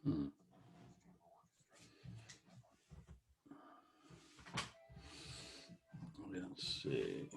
Hmm. Let's see.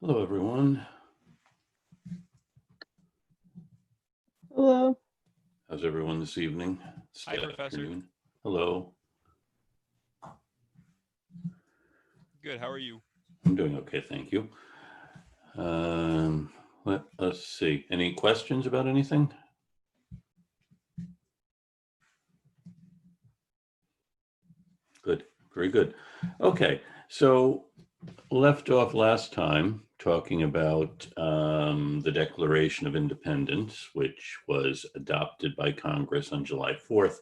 Hello, everyone. Hello. How's everyone this evening? Hi, Professor. Afternoon. Hello. Good. How are you? I'm doing okay, thank you. Let's see. Any questions about anything? Good. Very good. Okay. So left off last time talking about the Declaration of Independence, which was adopted by Congress on July 4th.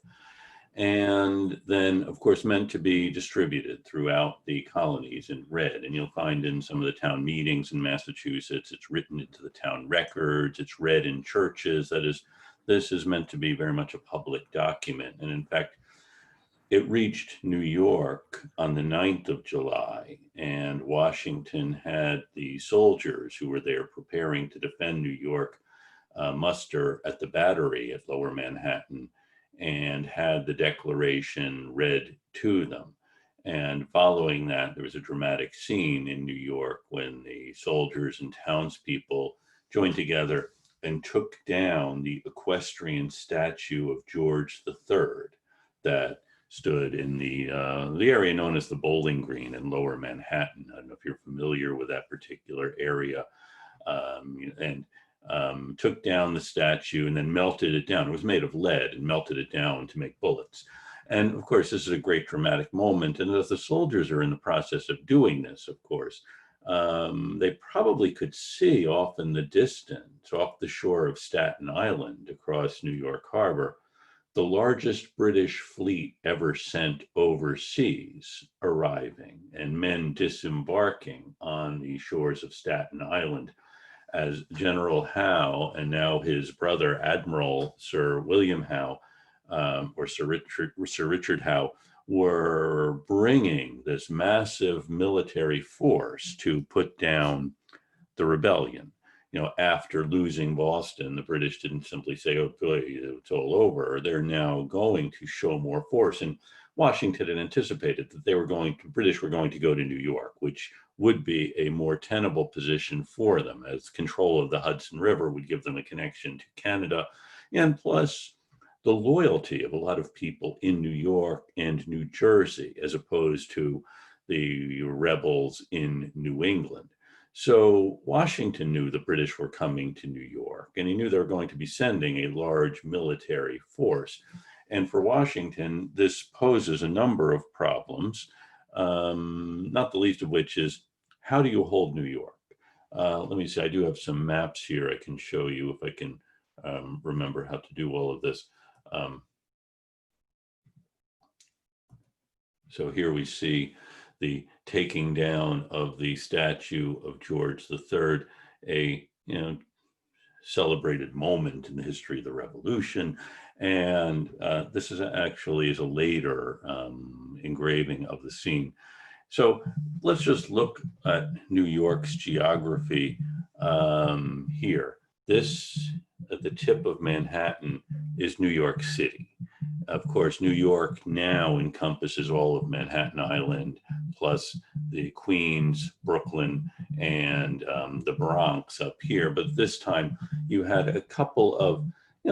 And then, of course, meant to be distributed throughout the colonies in red. And you'll find in some of the town meetings in Massachusetts, it's written into the town records, it's read in churches. That is, this is meant to be very much a public document. And in fact, it reached New York on the 9th of July, and Washington had the soldiers who were there preparing to defend New York muster at the Battery at Lower Manhattan, and had the Declaration read to them. And following that, there was a dramatic scene in New York when the soldiers and townspeople joined together and took down the equestrian statue of George III that stood in the area known as the Bowling Green in Lower Manhattan. I don't know if you're familiar with that particular area. And took down the statue and then melted it down. It was made of lead and melted it down to make bullets. And of course, this is a great dramatic moment. And as the soldiers are in the process of doing this, of course, they probably could see off in the distance, off the shore of Staten Island across New York Harbor, the largest British fleet ever sent overseas arriving, and men disembarking on the shores of Staten Island, as General Howe and now his brother Admiral Sir William Howe, or Sir Richard Howe, were bringing this massive military force to put down the rebellion. You know, after losing Boston, the British didn't simply say, "Oh, it's all over." They're now going to show more force. And Washington had anticipated that British were going to go to New York, which would be a more tenable position for them, as control of the Hudson River would give them a connection to Canada, and plus the loyalty of a lot of people in New York and New Jersey, as opposed to the rebels in New England. So Washington knew the British were coming to New York, and he knew they were going to be sending a large military force. And for Washington, this poses a number of problems, not the least of which is, how do you hold New York? Let me see, I do have some maps here I can show you if I can remember how to do all of this. So here we see the taking down of the statue of George III, a celebrated moment in the history of the Revolution. And this is actually a later engraving of the scene. So let's just look at New York's geography here. This, at the tip of Manhattan, is New York City. Of course, New York now encompasses all of Manhattan Island, plus the Queens, Brooklyn, and the Bronx up here. But this time you had a couple of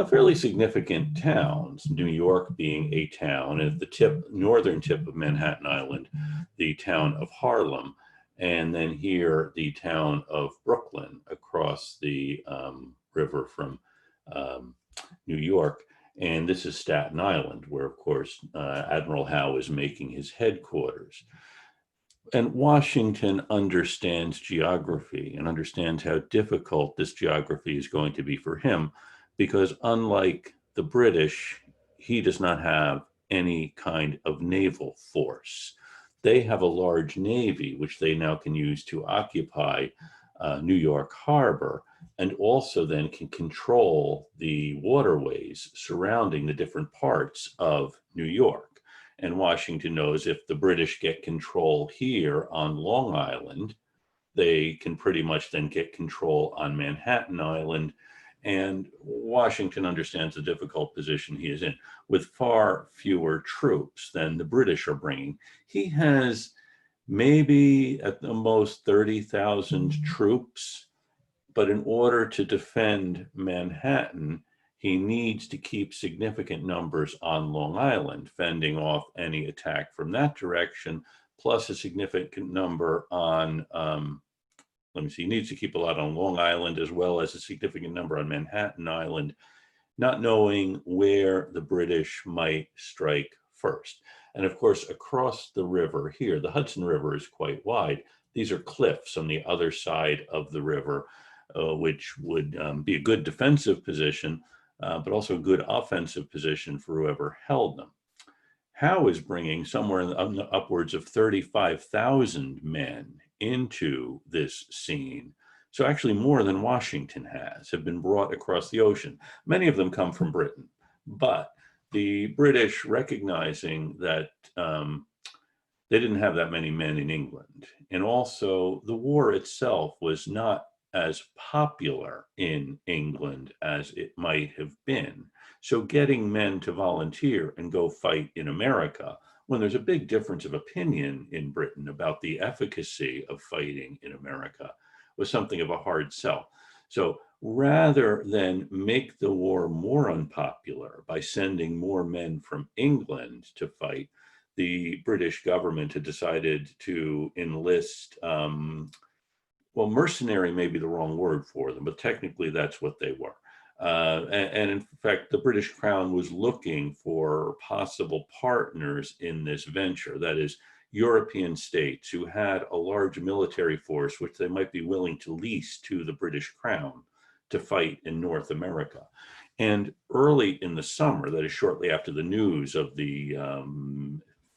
fairly significant towns, New York being a town, and at the northern tip of Manhattan Island, the town of Harlem, and then here the town of Brooklyn across the river from New York. And this is Staten Island, where, of course, Admiral Howe is making his headquarters. And Washington understands geography and understands how difficult this geography is going to be for him, because unlike the British, he does not have any kind of naval force. They have a large navy, which they now can use to occupy New York Harbor, and also then can control the waterways surrounding the different parts of New York. And Washington knows if the British get control here on Long Island, they can pretty much then get control on Manhattan Island. And Washington understands the difficult position he is in. With far fewer troops than the British are bringing, he has maybe at the most 30,000 troops. But in order to defend Manhattan, he needs to keep significant numbers on Long Island, fending off any attack from that direction, plus a significant number on, let me see, he needs to keep a lot on Long Island as well as a significant number on Manhattan Island, not knowing where the British might strike first. And of course, across the river here, the Hudson River is quite wide. These are cliffs on the other side of the river, which would be a good defensive position, but also a good offensive position for whoever held them. Howe is bringing somewhere in the upwards of 35,000 men into this scene. So actually more than Washington have been brought across the ocean. Many of them come from Britain, but the British, recognizing that they didn't have that many men in England, and also the war itself was not as popular in England as it might have been. So getting men to volunteer and go fight in America, when there's a big difference of opinion in Britain about the efficacy of fighting in America, was something of a hard sell. So rather than make the war more unpopular by sending more men from England to fight, the British government had decided to enlist, well, mercenary may be the wrong word for them, but technically that's what they were. And in fact, the British Crown was looking for possible partners in this venture, that is, European states who had a large military force which they might be willing to lease to the British Crown to fight in North America. And early in the summer, that is shortly after the news of the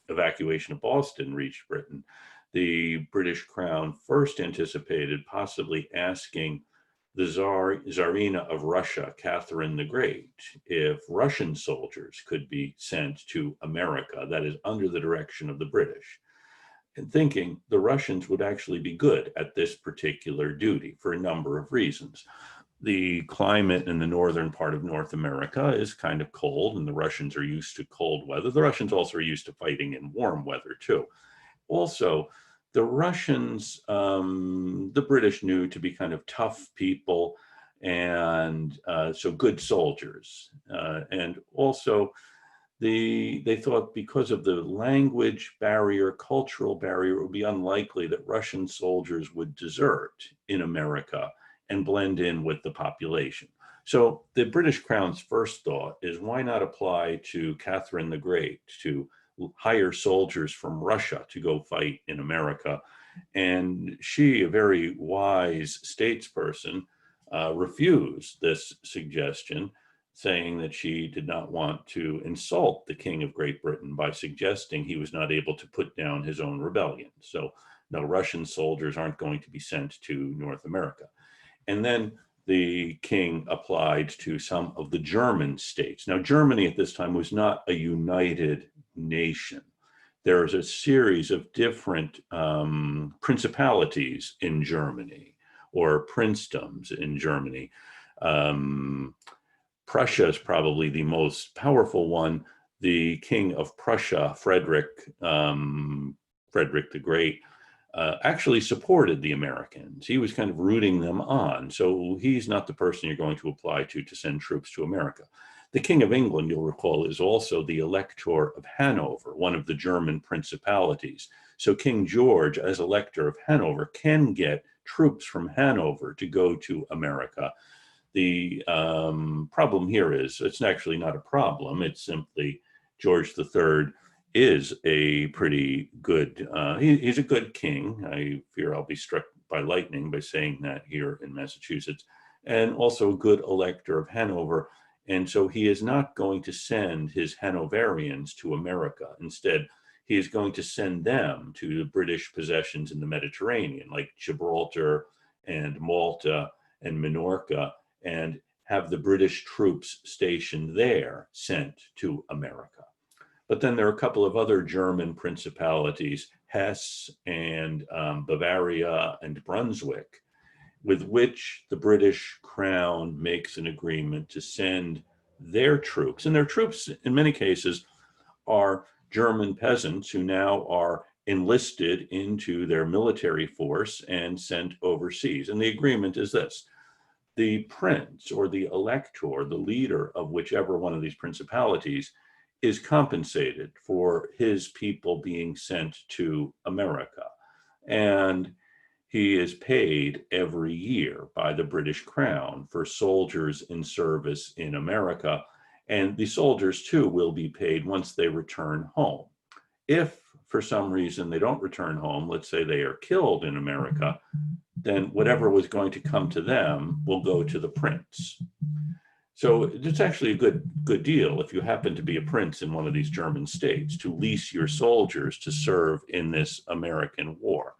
evacuation of Boston reached Britain, the British Crown first anticipated possibly asking the Tsarina of Russia, Catherine the Great, if Russian soldiers could be sent to America, that is, under the direction of the British, and thinking the Russians would actually be good at this particular duty for a number of reasons. The climate in the northern part of North America is kind of cold, and the Russians are used to cold weather. The Russians also are used to fighting in warm weather, too. Also, the Russians, the British knew to be kind of tough people, and so good soldiers. And also, they thought because of the language barrier, cultural barrier, it would be unlikely that Russian soldiers would desert in America and blend in with the population. So the British Crown's first thought is, why not apply to Catherine the Great to hire soldiers from Russia to go fight in America? And she, a very wise statesperson, refused this suggestion, saying that she did not want to insult the King of Great Britain by suggesting he was not able to put down his own rebellion. So no, Russian soldiers aren't going to be sent to North America. And then the king applied to some of the German states. Now, Germany at this time was not a united nation. There is a series of different principalities in Germany, or princedoms in Germany. Prussia is probably the most powerful one. The king of Prussia, Frederick the Great, actually supported the Americans. He was kind of rooting them on. So he's not the person you're going to apply to send troops to America. The King of England, you'll recall, is also the Elector of Hanover, one of the German principalities. So King George, as Elector of Hanover, can get troops from Hanover to go to America. The problem here is, it's actually not a problem. It's simply George III is a pretty good, he's a good king. I fear I'll be struck by lightning by saying that here in Massachusetts, and also a good Elector of Hanover. And so he is not going to send his Hanoverians to America. Instead, he is going to send them to the British possessions in the Mediterranean, like Gibraltar and Malta and Minorca, and have the British troops stationed there sent to America. But then there are a couple of other German principalities, Hesse and Bavaria and Brunswick, with which the British Crown makes an agreement to send their troops. And their troops, in many cases, are German peasants who now are enlisted into their military force and sent overseas. And the agreement is this: the prince or the elector, the leader of whichever one of these principalities, is compensated for his people being sent to America. And he is paid every year by the British Crown for soldiers in service in America. And the soldiers, too, will be paid once they return home. If for some reason they don't return home, let's say they are killed in America, then whatever was going to come to them will go to the prince. So it's actually a good deal if you happen to be a prince in one of these German states to lease your soldiers to serve in this American war.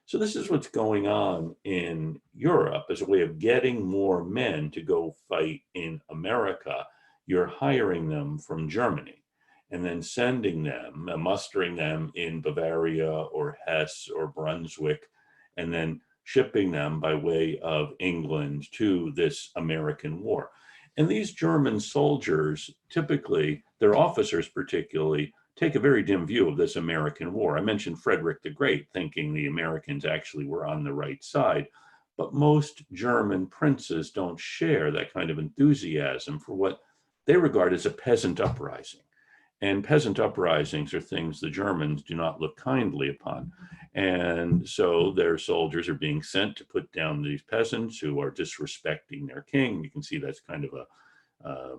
So this is what's going on in Europe as a way of getting more men to go fight in America. You're hiring them from Germany and then sending them, mustering them in Bavaria or Hesse or Brunswick, and then shipping them by way of England to this American war. And these German soldiers, typically, their officers particularly, take a very dim view of this American war. I mentioned Frederick the Great thinking the Americans actually were on the right side, but most German princes don't share that kind of enthusiasm for what they regard as a peasant uprising. And peasant uprisings are things the Germans do not look kindly upon. And so their soldiers are being sent to put down these peasants who are disrespecting their king. You can see that's kind of a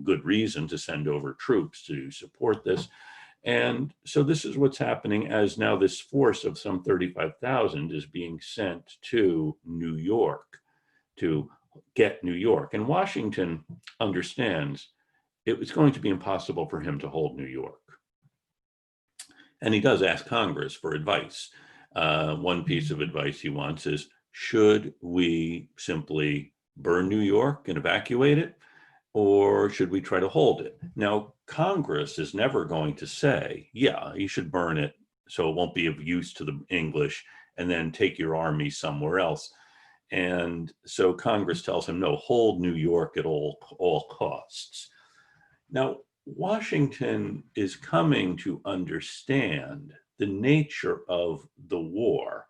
good reason to send over troops to support this. And so this is what's happening as now this force of some 35,000 is being sent to New York to get New York. And Washington understands it was going to be impossible for him to hold New York. And he does ask Congress for advice. One piece of advice he wants is, should we simply burn New York and evacuate it? Or should we try to hold it? Now, Congress is never going to say, yeah, you should burn it so it won't be of use to the English, and then take your army somewhere else. And so Congress tells him, no, hold New York at all costs. Now, Washington is coming to understand the nature of the war,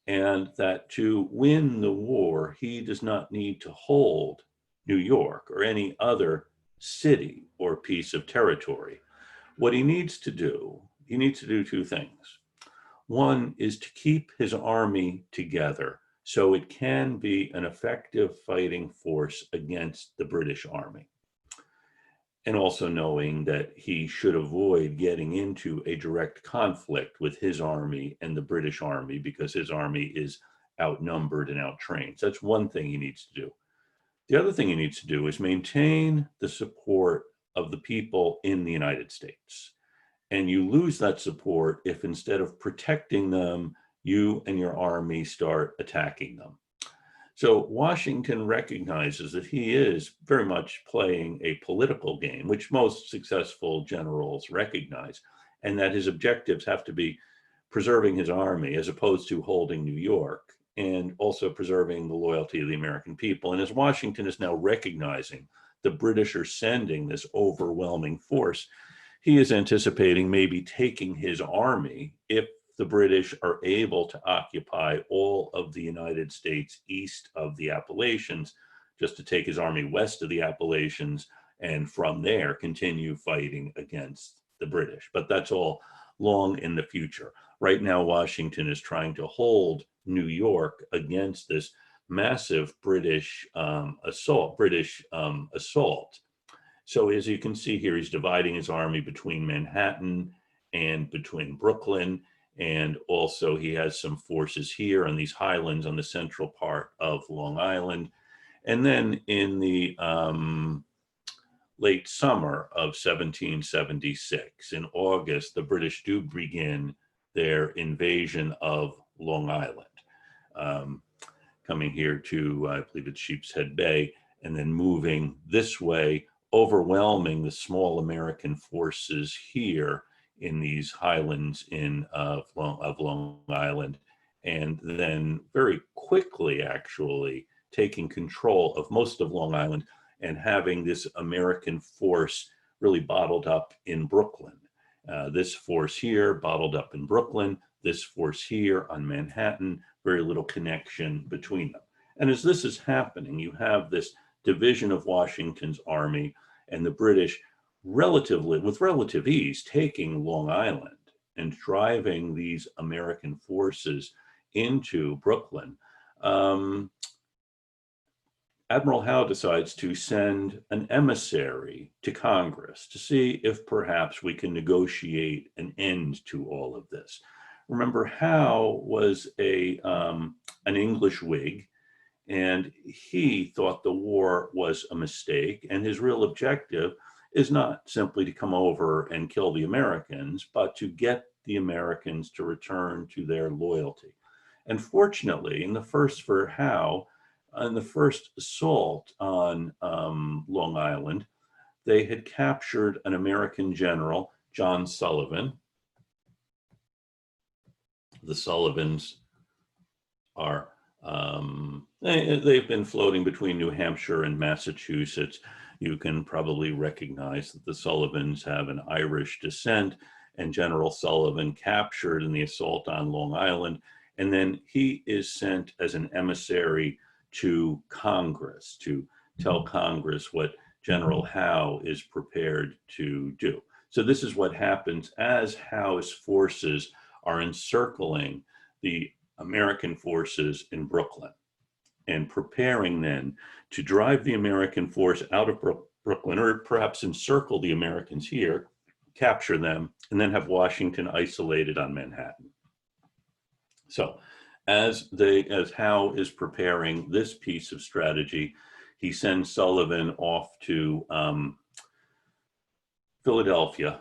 and that to win the war, he does not need to hold New York or any other city or piece of territory. What he needs to do two things. One is to keep his army together so it can be an effective fighting force against the British army. And also knowing that he should avoid getting into a direct conflict with his army and the British army because his army is outnumbered and outtrained. So that's one thing he needs to do. The other thing he needs to do is maintain the support of the people in the United States. And you lose that support if instead of protecting them, you and your army start attacking them. So Washington recognizes that he is very much playing a political game, which most successful generals recognize, and that his objectives have to be preserving his army as opposed to holding New York, and also preserving the loyalty of the American people. And as Washington is now recognizing the British are sending this overwhelming force, he is anticipating maybe taking his army if the British are able to occupy all of the United States east of the Appalachians, just to take his army west of the Appalachians, and from there continue fighting against the British. But that's all long in the future. Right now, Washington is trying to hold New York against this massive British assault. So as you can see here, he's dividing his army between Manhattan and between Brooklyn. And also he has some forces here on these highlands on the central part of Long Island. And then in the late summer of 1776, in August, the British do begin their invasion of Long Island, coming here to, I believe it's Sheepshead Bay, and then moving this way, overwhelming the small American forces here in these highlands of Long Island, and then very quickly actually taking control of most of Long Island and having this American force really bottled up in Brooklyn. This force here bottled up in Brooklyn, this force here on Manhattan, very little connection between them. And as this is happening, you have this division of Washington's army and the British with relative ease taking Long Island and driving these American forces into Brooklyn. Admiral Howe decides to send an emissary to Congress to see if perhaps we can negotiate an end to all of this. Remember, Howe was an English Whig, and he thought the war was a mistake, and his real objective is not simply to come over and kill the Americans, but to get the Americans to return to their loyalty. And fortunately, in the first assault on Long Island, they had captured an American general, John Sullivan. The Sullivans are, they've been floating between New Hampshire and Massachusetts. You can probably recognize that the Sullivans have an Irish descent, and General Sullivan captured in the assault on Long Island. And then he is sent as an emissary to Congress to tell Congress what General Howe is prepared to do. So this is what happens as Howe's forces are encircling the American forces in Brooklyn and preparing then to drive the American force out of Brooklyn, or perhaps encircle the Americans here, capture them, and then have Washington isolated on Manhattan. So as Howe is preparing this piece of strategy, he sends Sullivan off to Philadelphia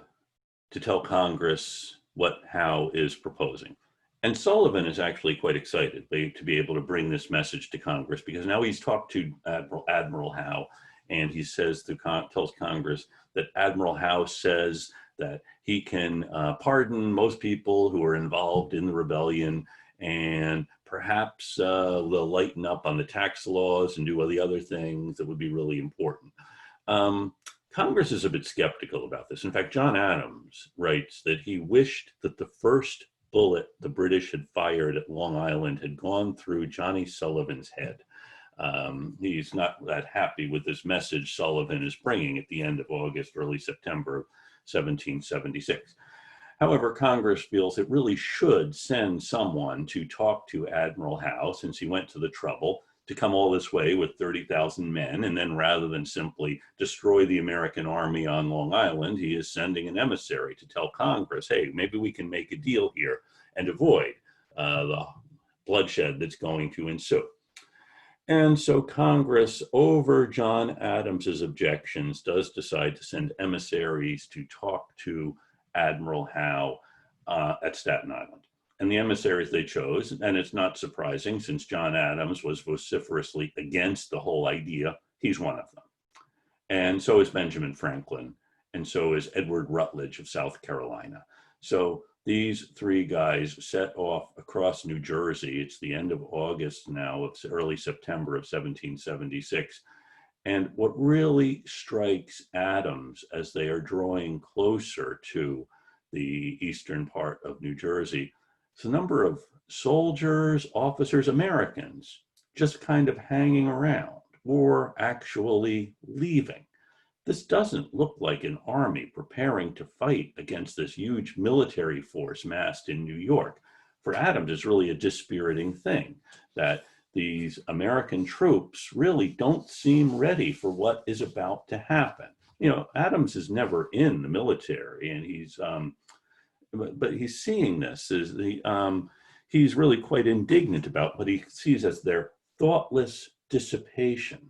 to tell Congress what Howe is proposing. And Sullivan is actually quite excited to be able to bring this message to Congress, because now he's talked to Admiral Howe, and he tells Congress that Admiral Howe says that he can pardon most people who are involved in the rebellion, and perhaps they'll lighten up on the tax laws and do all the other things that would be really important. Congress is a bit skeptical about this. In fact, John Adams writes that he wished that the first bullet the British had fired at Long Island had gone through Johnny Sullivan's head. He's not that happy with this message Sullivan is bringing at the end of August, early September of 1776. However, Congress feels it really should send someone to talk to Admiral Howe, since he went to the trouble to come all this way with 30,000 men, and then rather than simply destroy the American army on Long Island, he is sending an emissary to tell Congress, hey, maybe we can make a deal here and avoid the bloodshed that's going to ensue. And so Congress, over John Adams's objections, does decide to send emissaries to talk to Admiral Howe at Staten Island. And the emissaries they chose, and it's not surprising since John Adams was vociferously against the whole idea, he's one of them. And so is Benjamin Franklin, and so is Edward Rutledge of South Carolina. So these three guys set off across New Jersey. It's the end of August now, it's early September of 1776. And what really strikes Adams as they are drawing closer to the eastern part of New Jersey, it's a number of soldiers, officers, Americans, just kind of hanging around or actually leaving. This doesn't look like an army preparing to fight against this huge military force massed in New York. For Adams, it's really a dispiriting thing that these American troops really don't seem ready for what is about to happen. You know, Adams is never in the military, and but he's seeing this as he's really quite indignant about what he sees as their thoughtless dissipation.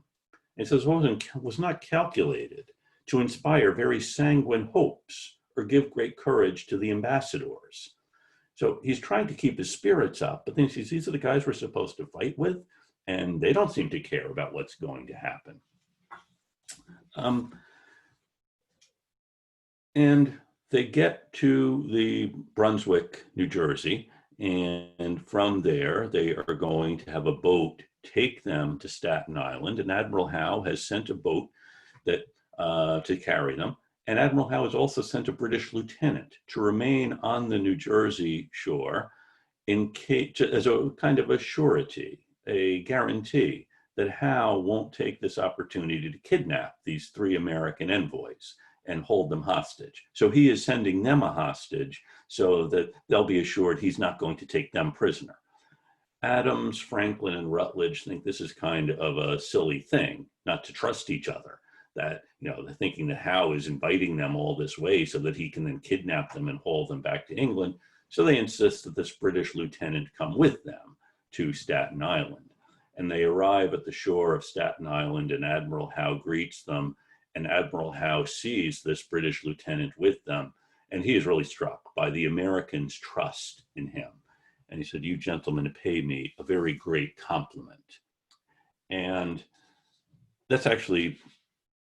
It says was not calculated to inspire very sanguine hopes or give great courage to the ambassadors. So he's trying to keep his spirits up, but then he sees these are the guys we're supposed to fight with, and they don't seem to care about what's going to happen. And they get to the Brunswick, New Jersey, and from there they are going to have a boat take them to Staten Island, and Admiral Howe has sent a boat that to carry them, And Admiral Howe has also sent a British lieutenant to remain on the New Jersey shore in case, as a kind of a surety, a guarantee that Howe won't take this opportunity to kidnap these three American envoys and hold them hostage. So he is sending them a hostage so that they'll be assured he's not going to take them prisoner. Adams, Franklin, and Rutledge think this is kind of a silly thing, not to trust each other. That, they're thinking that Howe is inviting them all this way so that he can then kidnap them and haul them back to England. So they insist that this British lieutenant come with them to Staten Island. And they arrive at the shore of Staten Island, and Admiral Howe greets them. And Admiral Howe sees this British lieutenant with them, and he is really struck by the Americans' trust in him. And he said, "You gentlemen pay me a very great compliment." And that's actually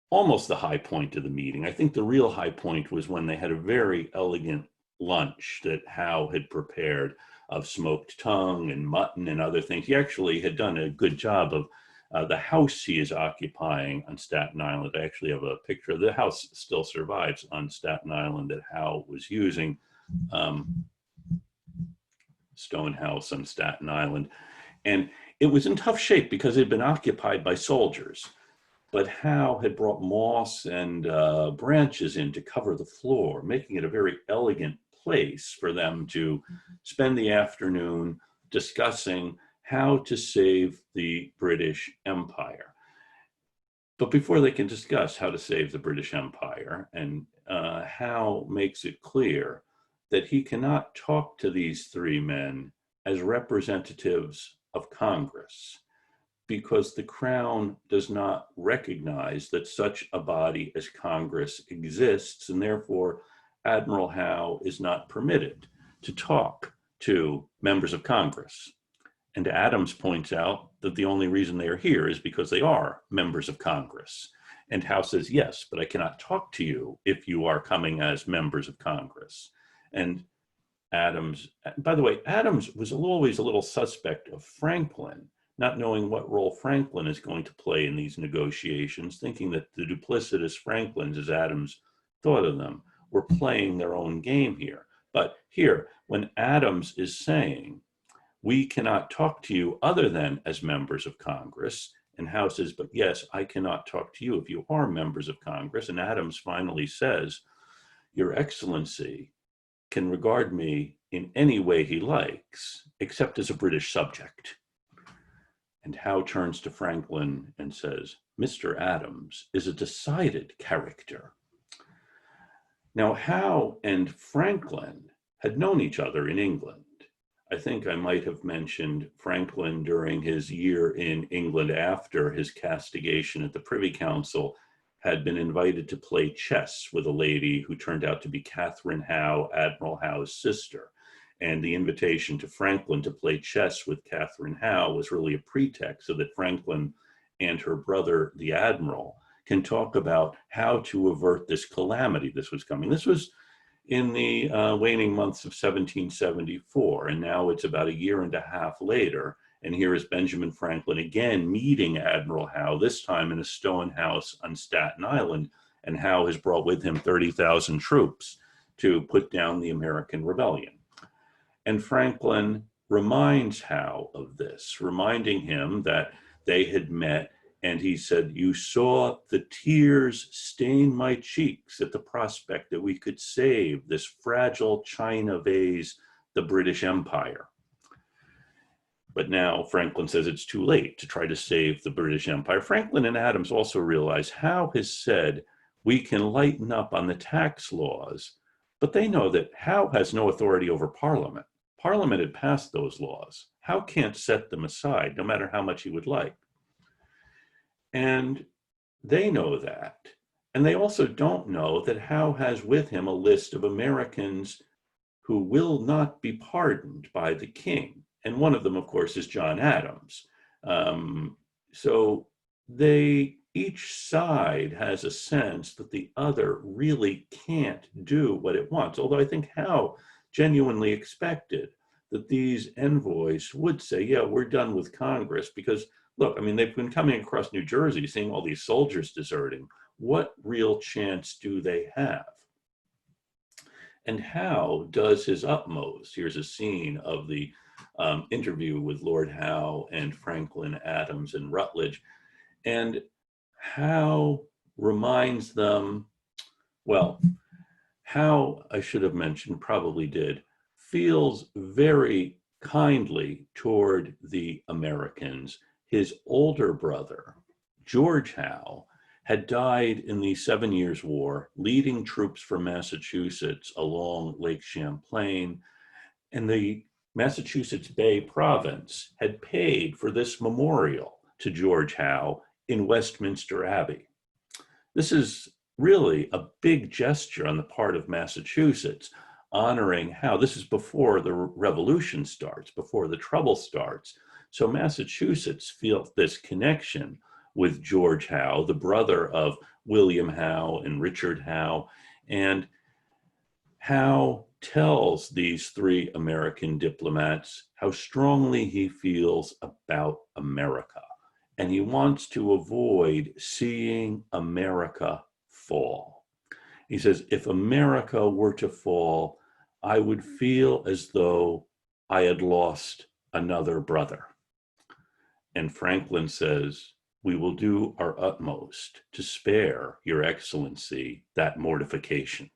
almost the high point of the meeting. I think the real high point was when they had a very elegant lunch that Howe had prepared of smoked tongue and mutton and other things. He actually had done a good job of the house he is occupying on Staten Island. I actually have a picture of the house still survives on Staten Island that Howe was using. Stone house on Staten Island. And it was in tough shape because it had been occupied by soldiers. But Howe had brought moss and branches in to cover the floor, making it a very elegant place for them to spend the afternoon discussing how to save the British Empire. But before they can discuss how to save the British Empire, and Howe makes it clear that he cannot talk to these three men as representatives of Congress, because the Crown does not recognize that such a body as Congress exists, and therefore Admiral Howe is not permitted to talk to members of Congress. And Adams points out that the only reason they are here is because they are members of Congress. And Howe says, "Yes, but I cannot talk to you if you are coming as members of Congress." And Adams, by the way, Adams was always a little suspect of Franklin, not knowing what role Franklin is going to play in these negotiations, thinking that the duplicitous Franklins, as Adams thought of them, were playing their own game here. But here, when Adams is saying, "We cannot talk to you other than as members of Congress," and Howe says, "But yes, I cannot talk to you if you are members of Congress," and Adams finally says, "Your Excellency can regard me in any way he likes, except as a British subject." And Howe turns to Franklin and says, "Mr. Adams is a decided character." Now, Howe and Franklin had known each other in England. I think I might have mentioned Franklin during his year in England after his castigation at the Privy Council had been invited to play chess with a lady who turned out to be Catherine Howe, Admiral Howe's sister. And the invitation to Franklin to play chess with Catherine Howe was really a pretext so that Franklin and her brother, the Admiral, can talk about how to avert this calamity this was coming. This was in the waning months of 1774, and now it's about a year and a half later, and here is Benjamin Franklin again meeting Admiral Howe, this time in a stone house on Staten Island, and Howe has brought with him 30,000 troops to put down the American rebellion. And Franklin reminds Howe of this, reminding him that they had met, and he said, "You saw the tears stain my cheeks at the prospect that we could save this fragile china vase, the British Empire." But now Franklin says it's too late to try to save the British Empire. Franklin and Adams also realize Howe has said we can lighten up on the tax laws, but they know that Howe has no authority over Parliament. Parliament had passed those laws. Howe can't set them aside, no matter how much he would like. And they know that. And they also don't know that Howe has with him a list of Americans who will not be pardoned by the king. And one of them, of course, is John Adams. So each side has a sense that the other really can't do what it wants. Although I think Howe genuinely expected that these envoys would say, "Yeah, we're done with Congress," because look, I mean, they've been coming across New Jersey, seeing all these soldiers deserting. what real chance do they have? And Howe does his utmost. Here's a scene of the interview with Lord Howe and Franklin, Adams, and Rutledge. And Howe reminds them, well, Howe, I should have mentioned, probably did, feels very kindly toward the Americans. His older brother, George Howe, had died in the 7 Years' War, leading troops from Massachusetts along Lake Champlain, and the Massachusetts Bay Province had paid for this memorial to George Howe in Westminster Abbey. This is really a big gesture on the part of Massachusetts, honoring Howe. This is before the revolution starts, before the trouble starts. So Massachusetts feels this connection with George Howe, the brother of William Howe and Richard Howe. And Howe tells these three American diplomats how strongly he feels about America. And he wants to avoid seeing America fall. He says, if America were to fall, I would feel as though I had lost another brother. And Franklin says, we will do our utmost to spare Your Excellency that mortification.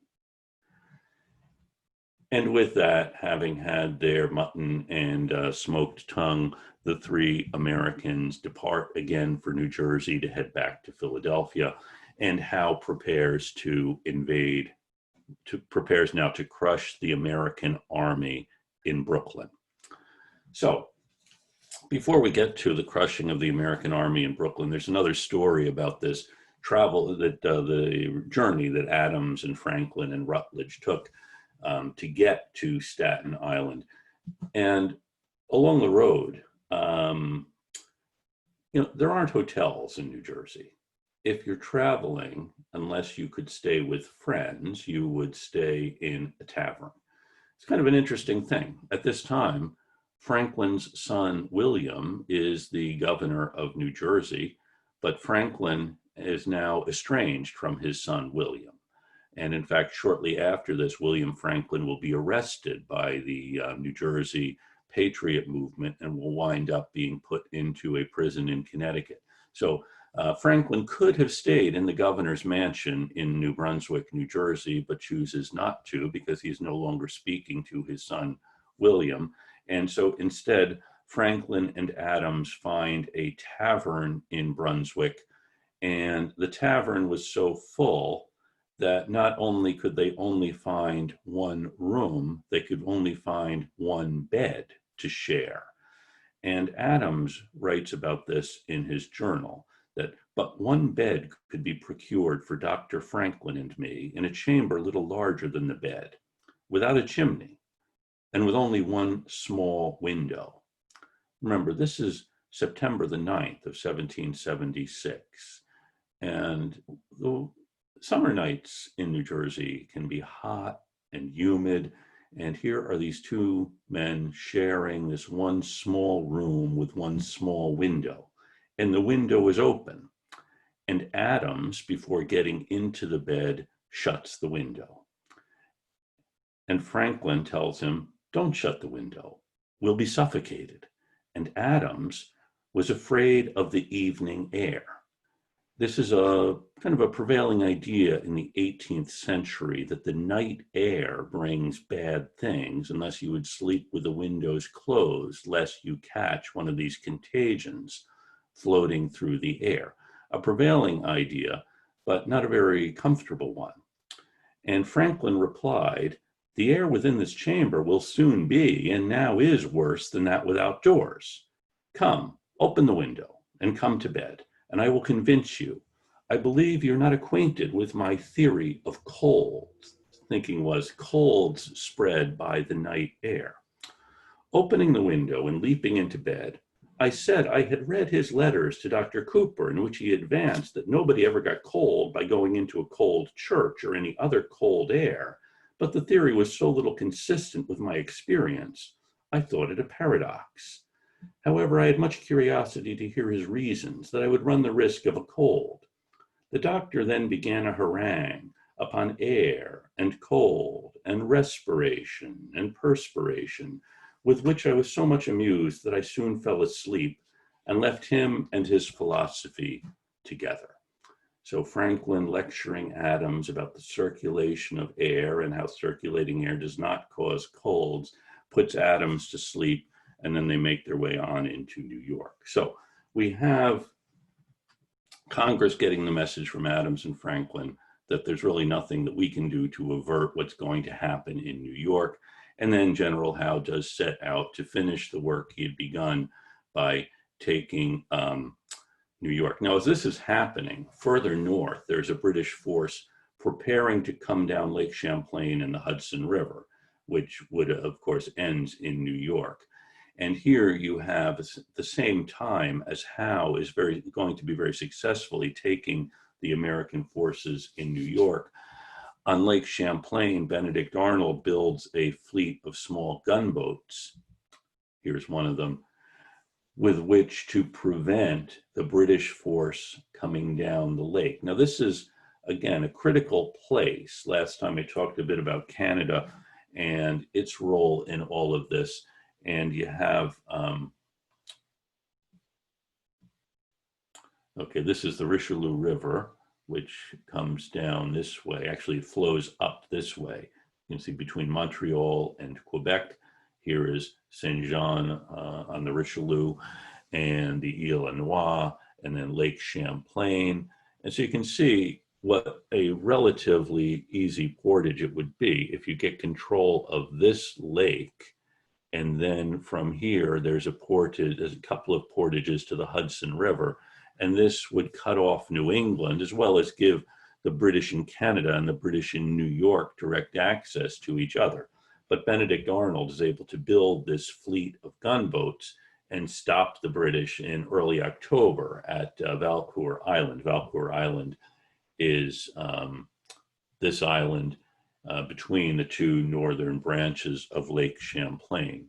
And with that, having had their mutton and smoked tongue, the three Americans depart again for New Jersey to head back to Philadelphia. And Howe prepares now to crush the American army in Brooklyn. So before we get to the crushing of the American army in Brooklyn, there's another story about this travel, the journey that Adams and Franklin and Rutledge took to get to Staten Island. And along the road, there aren't hotels in New Jersey. If you're traveling, unless you could stay with friends, you would stay in a tavern. It's kind of an interesting thing. At this time, Franklin's son, William, is the governor of New Jersey, but Franklin is now estranged from his son, William. And in fact, shortly after this, William Franklin will be arrested by the New Jersey Patriot movement and will wind up being put into a prison in Connecticut. So Franklin could have stayed in the governor's mansion in New Brunswick, New Jersey, but chooses not to because he's no longer speaking to his son, William. And so instead, Franklin and Adams find a tavern in Brunswick, and the tavern was so full that not only could they only find one room, they could only find one bed to share. And Adams writes about this in his journal, that but one bed could be procured for Dr. Franklin and me in a chamber little larger than the bed, without a chimney, and with only one small window. Remember, this is September the 9th of 1776, and the summer nights in New Jersey can be hot and humid, and here are these two men sharing this one small room with one small window, and the window is open. And Adams, before getting into the bed, shuts the window. And Franklin tells him, don't shut the window, we'll be suffocated. And Adams was afraid of the evening air. This is a kind of a prevailing idea in the 18th century that the night air brings bad things unless you would sleep with the windows closed, lest you catch one of these contagions floating through the air. A prevailing idea, but not a very comfortable one. And Franklin replied, the air within this chamber will soon be, and now is, worse than that without doors. Come, open the window and come to bed, and I will convince you. I believe you're not acquainted with my theory of colds. Thinking was colds spread by the night air. Opening the window and leaping into bed, I said I had read his letters to Dr. Cooper, in which he advanced that nobody ever got cold by going into a cold church or any other cold air, but the theory was so little consistent with my experience, I thought it a paradox. However, I had much curiosity to hear his reasons that I would run the risk of a cold. The doctor then began a harangue upon air and cold and respiration and perspiration, with which I was so much amused that I soon fell asleep and left him and his philosophy together. So Franklin lecturing Adams about the circulation of air and how circulating air does not cause colds, puts Adams to sleep, and then they make their way on into New York. So we have Congress getting the message from Adams and Franklin that there's really nothing that we can do to avert what's going to happen in New York. And then General Howe does set out to finish the work he had begun by taking New York. Now, as this is happening, further north, there's a British force preparing to come down Lake Champlain and the Hudson River, which would, of course, ends in New York. And here you have the same time as Howe is going to be very successfully taking the American forces in New York. On Lake Champlain, Benedict Arnold builds a fleet of small gunboats. Here's one of them, with which to prevent the British force coming down the lake. Now, this is, again, a critical place. Last time I talked a bit about Canada and its role in all of this. And you have, okay, this is the Richelieu River, which comes down this way. Actually, it flows up this way. You can see between Montreal and Quebec. Here is Saint Jean on the Richelieu and the Ile aux Noix, and then Lake Champlain. And so you can see what a relatively easy portage it would be if you get control of this lake. And then from here, there's a couple of portages to the Hudson River. And this would cut off New England, as well as give the British in Canada and the British in New York direct access to each other. But Benedict Arnold is able to build this fleet of gunboats and stop the British in early October at Valcour Island. Valcour Island is this island between the two northern branches of Lake Champlain,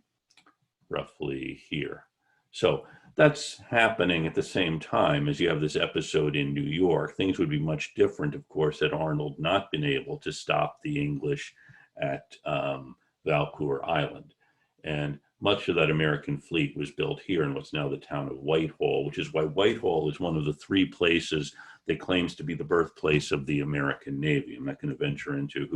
roughly here. So that's happening at the same time as you have this episode in New York. Things would be much different, of course, had Arnold not been able to stop the English at Valcour Island. And much of that American fleet was built here in what's now the town of Whitehall, which is why Whitehall is one of the three places that claims to be the birthplace of the American Navy. I'm not going to venture into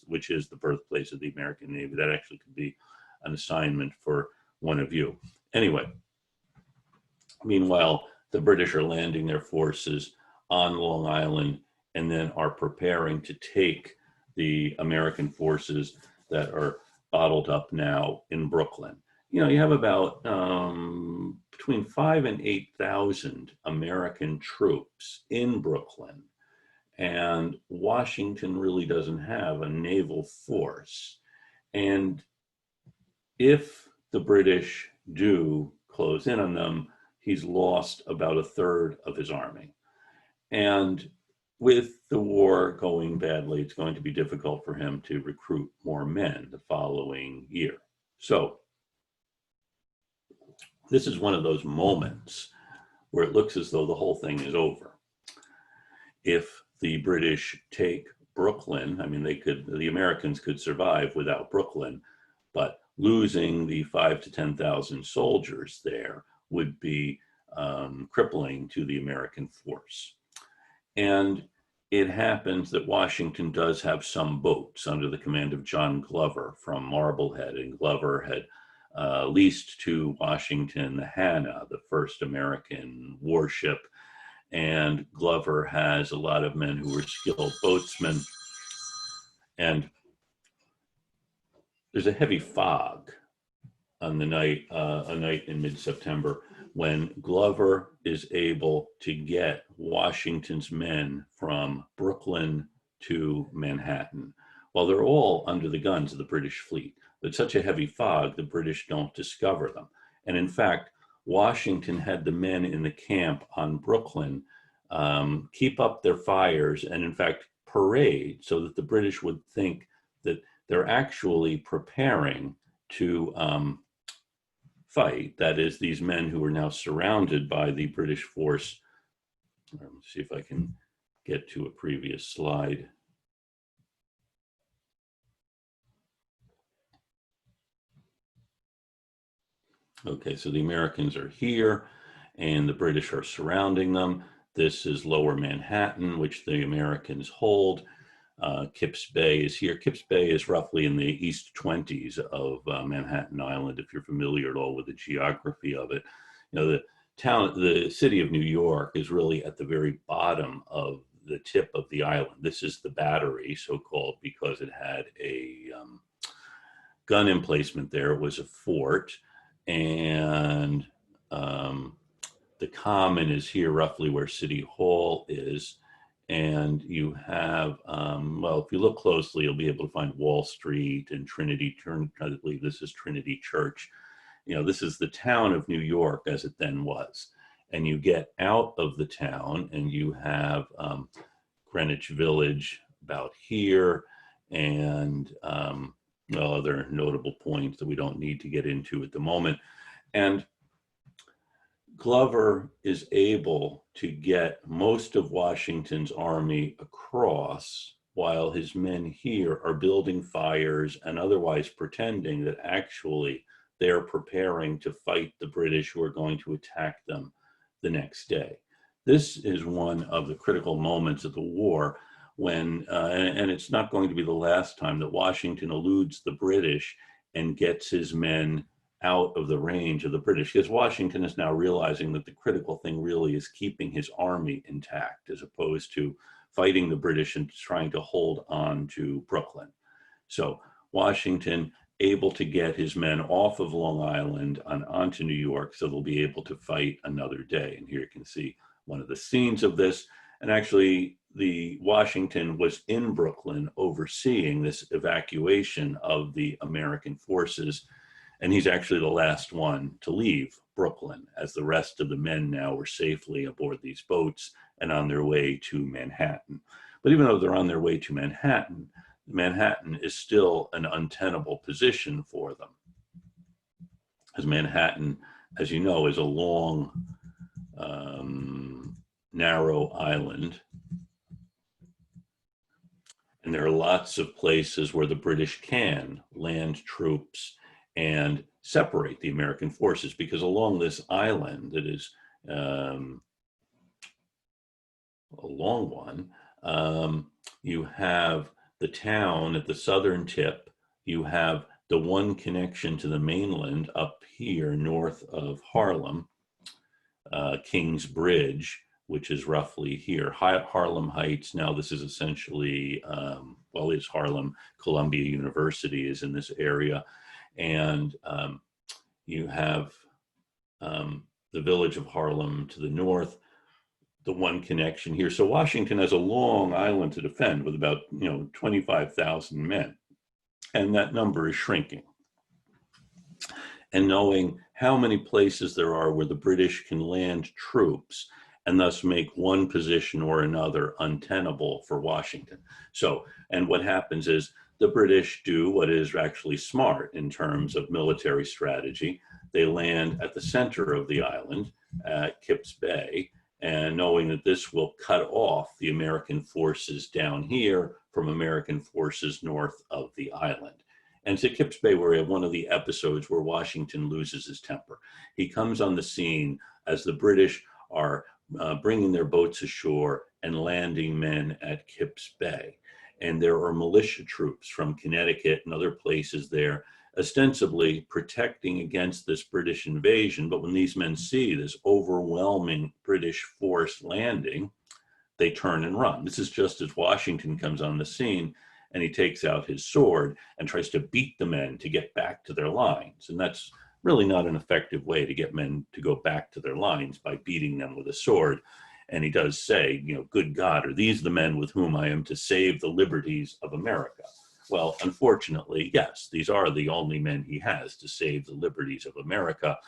which is the birthplace of the American Navy. That actually could be an assignment for one of you. Anyway, meanwhile, the British are landing their forces on Long Island and then are preparing to take the American forces that are bottled up now in Brooklyn. You know, you have about between 5,000 and 8,000 American troops in Brooklyn, and Washington really doesn't have a naval force. And if the British do close in on them, he's lost about a third of his army. And with the war going badly, it's going to be difficult for him to recruit more men the following year. So this is one of those moments where it looks as though the whole thing is over. If the British take Brooklyn, I mean, the Americans could survive without Brooklyn, but losing the 5,000 to 10,000 soldiers there would be crippling to the American force. And it happens that Washington does have some boats under the command of John Glover from Marblehead, and Glover had leased to Washington the Hannah, the first American warship, and Glover has a lot of men who were skilled boatsmen. And there's a heavy fog on the night, a night in mid-September, when Glover is able to get Washington's men from Brooklyn to Manhattan. Well, they're all under the guns of the British fleet. But such a heavy fog, the British don't discover them. And in fact, Washington had the men in the camp on Brooklyn keep up their fires and in fact parade so that the British would think that they're actually preparing to fight. That is, these men who are now surrounded by the British force. Let's see if I can get to a previous slide. Okay, so the Americans are here and the British are surrounding them. This is Lower Manhattan, which the Americans hold. Kips Bay is here. Kips Bay is roughly in the east 20s of Manhattan Island, if you're familiar at all with the geography of it. You know, the city of New York is really at the very bottom of the tip of the island. This is the Battery, so-called, because it had a gun emplacement there. It was a fort, and the Common is here roughly where City Hall is. And you have, well, if you look closely, you'll be able to find Wall Street and Trinity. I believe this is Trinity Church. You know, this is the town of New York as it then was. And you get out of the town and you have Greenwich Village about here, and well, other notable points that we don't need to get into at the moment. And Glover is able to get most of Washington's army across while his men here are building fires and otherwise pretending that actually they're preparing to fight the British who are going to attack them the next day. This is one of the critical moments of the war when, and it's not going to be the last time, that Washington eludes the British and gets his men out of the range of the British, because Washington is now realizing that the critical thing really is keeping his army intact as opposed to fighting the British and trying to hold on to Brooklyn. So Washington able to get his men off of Long Island and onto New York so they'll be able to fight another day. And here you can see one of the scenes of this. And actually, the Washington was in Brooklyn overseeing this evacuation of the American forces. And he's actually the last one to leave Brooklyn, as the rest of the men now were safely aboard these boats and on their way to Manhattan. But even though they're on their way to Manhattan, Manhattan is still an untenable position for them. As Manhattan, as you know, is a long, narrow island. And there are lots of places where the British can land troops and separate the American forces, because along this island that is a long one, you have the town at the southern tip, you have the one connection to the mainland up here north of Harlem, King's Bridge, which is roughly here. Harlem Heights, now this is essentially, well, it's Harlem. Columbia University is in this area. And you have the village of Harlem to the north, the one connection here. So Washington has a long island to defend with about 25,000 men, and that number is shrinking. And knowing how many places there are where the British can land troops and thus make one position or another untenable for Washington. So, and what happens is the British do what is actually smart in terms of military strategy. They land at the center of the island at Kips Bay, and knowing that this will cut off the American forces down here from American forces north of the island. And to Kips Bay, where we have one of the episodes where Washington loses his temper. He comes on the scene as the British are bringing their boats ashore and landing men at Kips Bay. And there are militia troops from Connecticut and other places there, ostensibly protecting against this British invasion. But when these men see this overwhelming British force landing, they turn and run. This is just as Washington comes on the scene and he takes out his sword and tries to beat the men to get back to their lines. And that's really not an effective way to get men to go back to their lines, by beating them with a sword. And he does say, good God, are these the men with whom I am to save the liberties of America? Well, unfortunately, yes, these are the only men he has to save the liberties of America.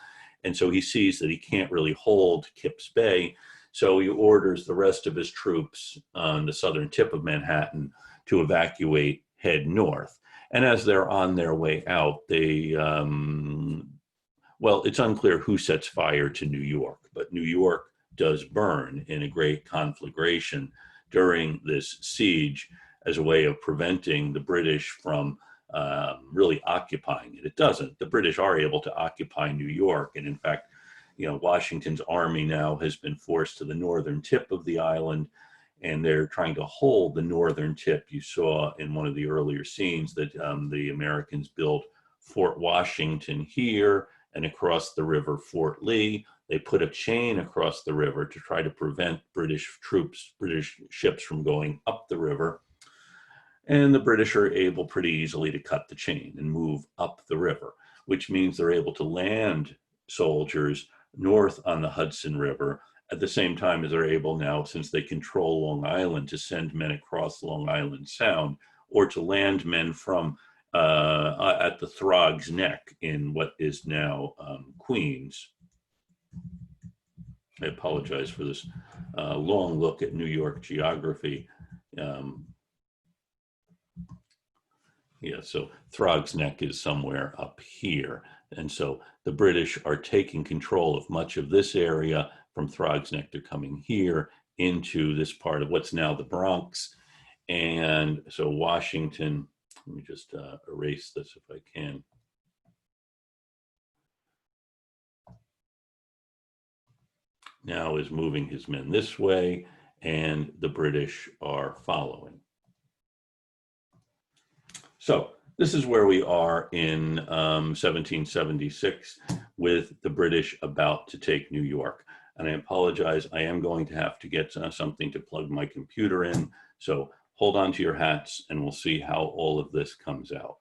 And so he sees that he can't really hold Kips Bay. So he orders the rest of his troops on the southern tip of Manhattan to evacuate, head north. And as they're on their way out, they, well, it's unclear who sets fire to New York, but New York does burn in a great conflagration during this siege as a way of preventing the British from really occupying it. It doesn't. The British are able to occupy New York. And in fact, Washington's army now has been forced to the northern tip of the island, and they're trying to hold the northern tip. You saw in one of the earlier scenes that the Americans built Fort Washington here, and across the river, Fort Lee. They put a chain across the river to try to prevent British ships from going up the river. And the British are able pretty easily to cut the chain and move up the river, which means they're able to land soldiers north on the Hudson River at the same time as they're able now, since they control Long Island, to send men across Long Island Sound, or to land men from at the Throg's Neck in what is now Queens. I apologize for this long look at New York geography. Yeah, so Throg's Neck is somewhere up here. And so the British are taking control of much of this area. From Throg's Neck, they're coming here into this part of what's now the Bronx. And so Washington, let me just erase this if I can. Now is moving his men this way, and the British are following. So this is where we are in 1776 with the British about to take New York. And I apologize, I am going to have to get something to plug my computer in. So hold on to your hats and we'll see how all of this comes out.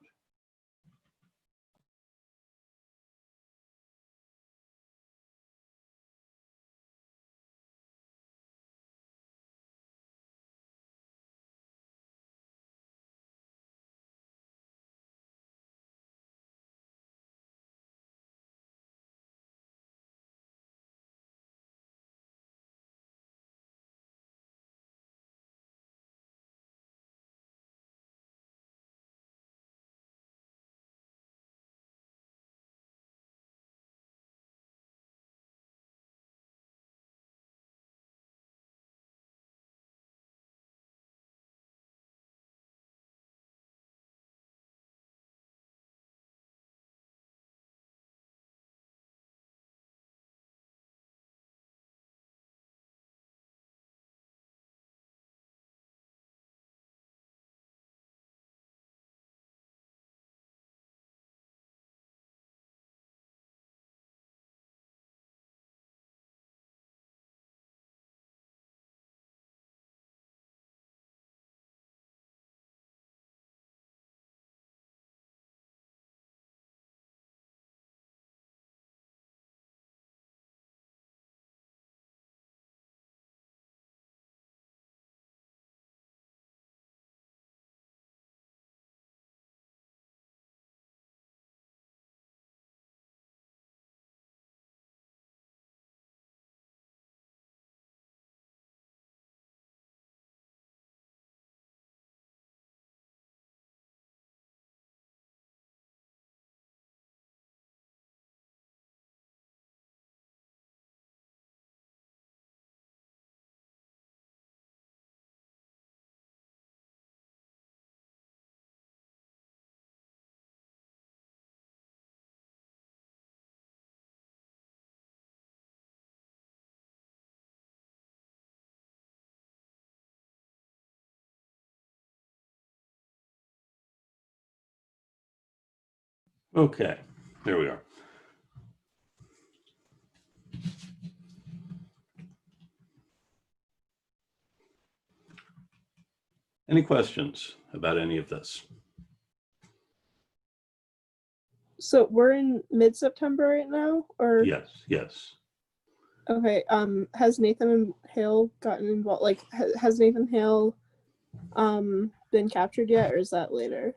Okay, there we are. Any questions about any of this? So we're in mid-September right now, or Yes, yes. okay. Has Nathan Hale gotten involved? Like, has Nathan Hale been captured yet, or is that later?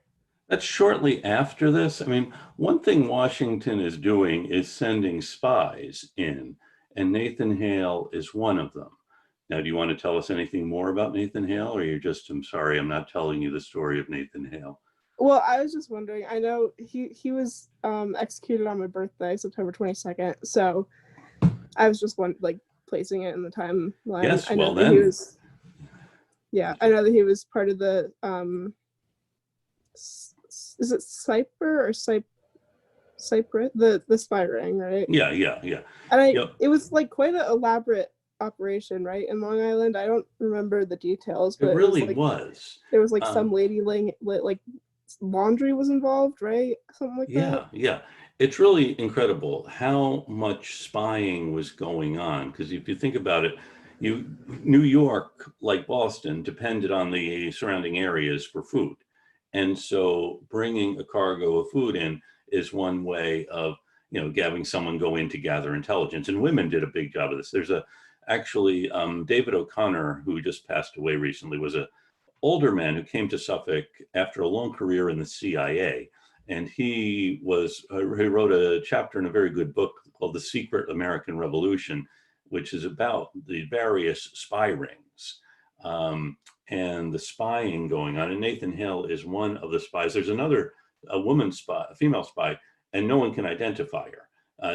That's shortly after this. I mean, one thing Washington is doing is sending spies in, and Nathan Hale is one of them. Now, do you want to tell us anything more about Nathan Hale, or you're just, I'm sorry, I'm not telling you the story of Nathan Hale? Well, I was just wondering. I know he was executed on my birthday, September 22nd. So I was just placing it in the timeline. Yes, I know well that he then. was. Yeah, I know that he was part of the is it Cyper or Cyprus, the spy ring, right? Yeah. And Yep. it was like quite an elaborate operation, right? In Long Island, I don't remember the details, It but it was really like was. there was like some lady like laundry was involved, right? Something like that. Yeah. It's really incredible how much spying was going on. Because if you think about it, New York, like Boston, depended on the surrounding areas for food. And so bringing a cargo of food in is one way of, having someone go in to gather intelligence. And women did a big job of this. There's actually, David O'Connor, who just passed away recently, was a older man who came to Suffolk after a long career in the CIA. And he wrote a chapter in a very good book called The Secret American Revolution, which is about the various spy rings and the spying going on. And Nathan Hale is one of the spies. There's a woman spy, a female spy, and no one can identify her.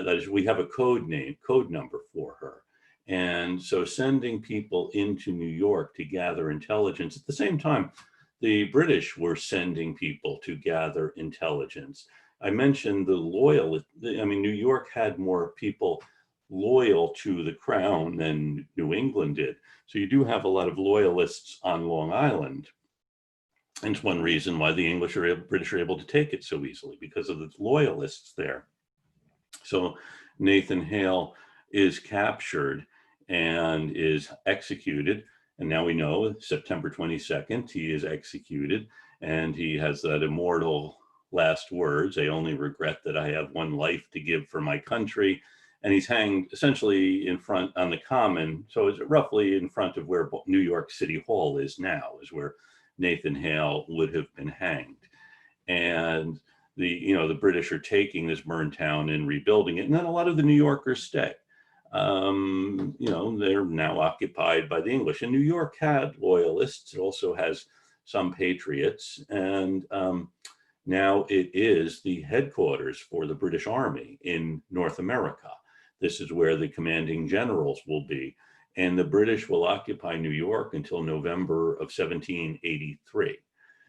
That is, we have a code number for her. And so sending people into New York to gather intelligence at the same time, the British were sending people to gather intelligence. I mentioned New York had more people loyal to the crown than New England did. So you do have a lot of loyalists on Long Island. And it's one reason why the British are able to take it so easily, because of the loyalists there. So Nathan Hale is captured and is executed. And now we know September 22nd, he is executed, and he has that immortal last words: "I only regret that I have one life to give for my country." And he's hanged essentially in front on the Common. So it's roughly in front of where New York City Hall is now, is where Nathan Hale would have been hanged. And the British are taking this burned town and rebuilding it. And then a lot of the New Yorkers stay. They're now occupied by the English. And New York had loyalists. It also has some patriots. And now it is the headquarters for the British Army in North America. This is where the commanding generals will be. And the British will occupy New York until November of 1783,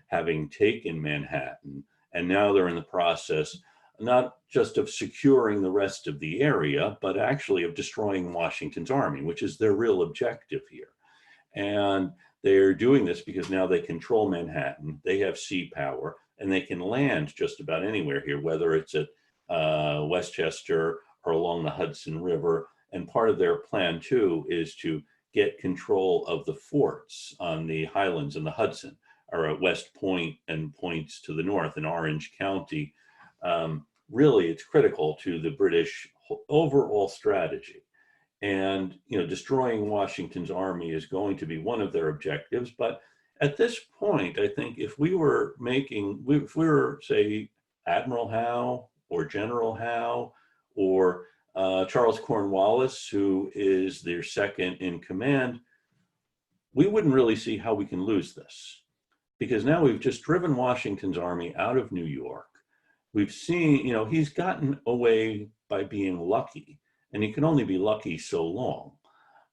having taken Manhattan. And now they're in the process not just of securing the rest of the area, but actually of destroying Washington's army, which is their real objective here. And they're doing this because now they control Manhattan, they have sea power, and they can land just about anywhere here, whether it's at Westchester or along the Hudson River. And part of their plan too is to get control of the forts on the Highlands and the Hudson, or at West Point and points to the north in Orange County. Really, it's critical to the British overall strategy. And destroying Washington's army is going to be one of their objectives. But at this point, I think if we were, say, Admiral Howe or General Howe or Charles Cornwallis, who is their second in command, we wouldn't really see how we can lose this. Because now we've just driven Washington's army out of New York. We've seen, he's gotten away by being lucky, and he can only be lucky so long.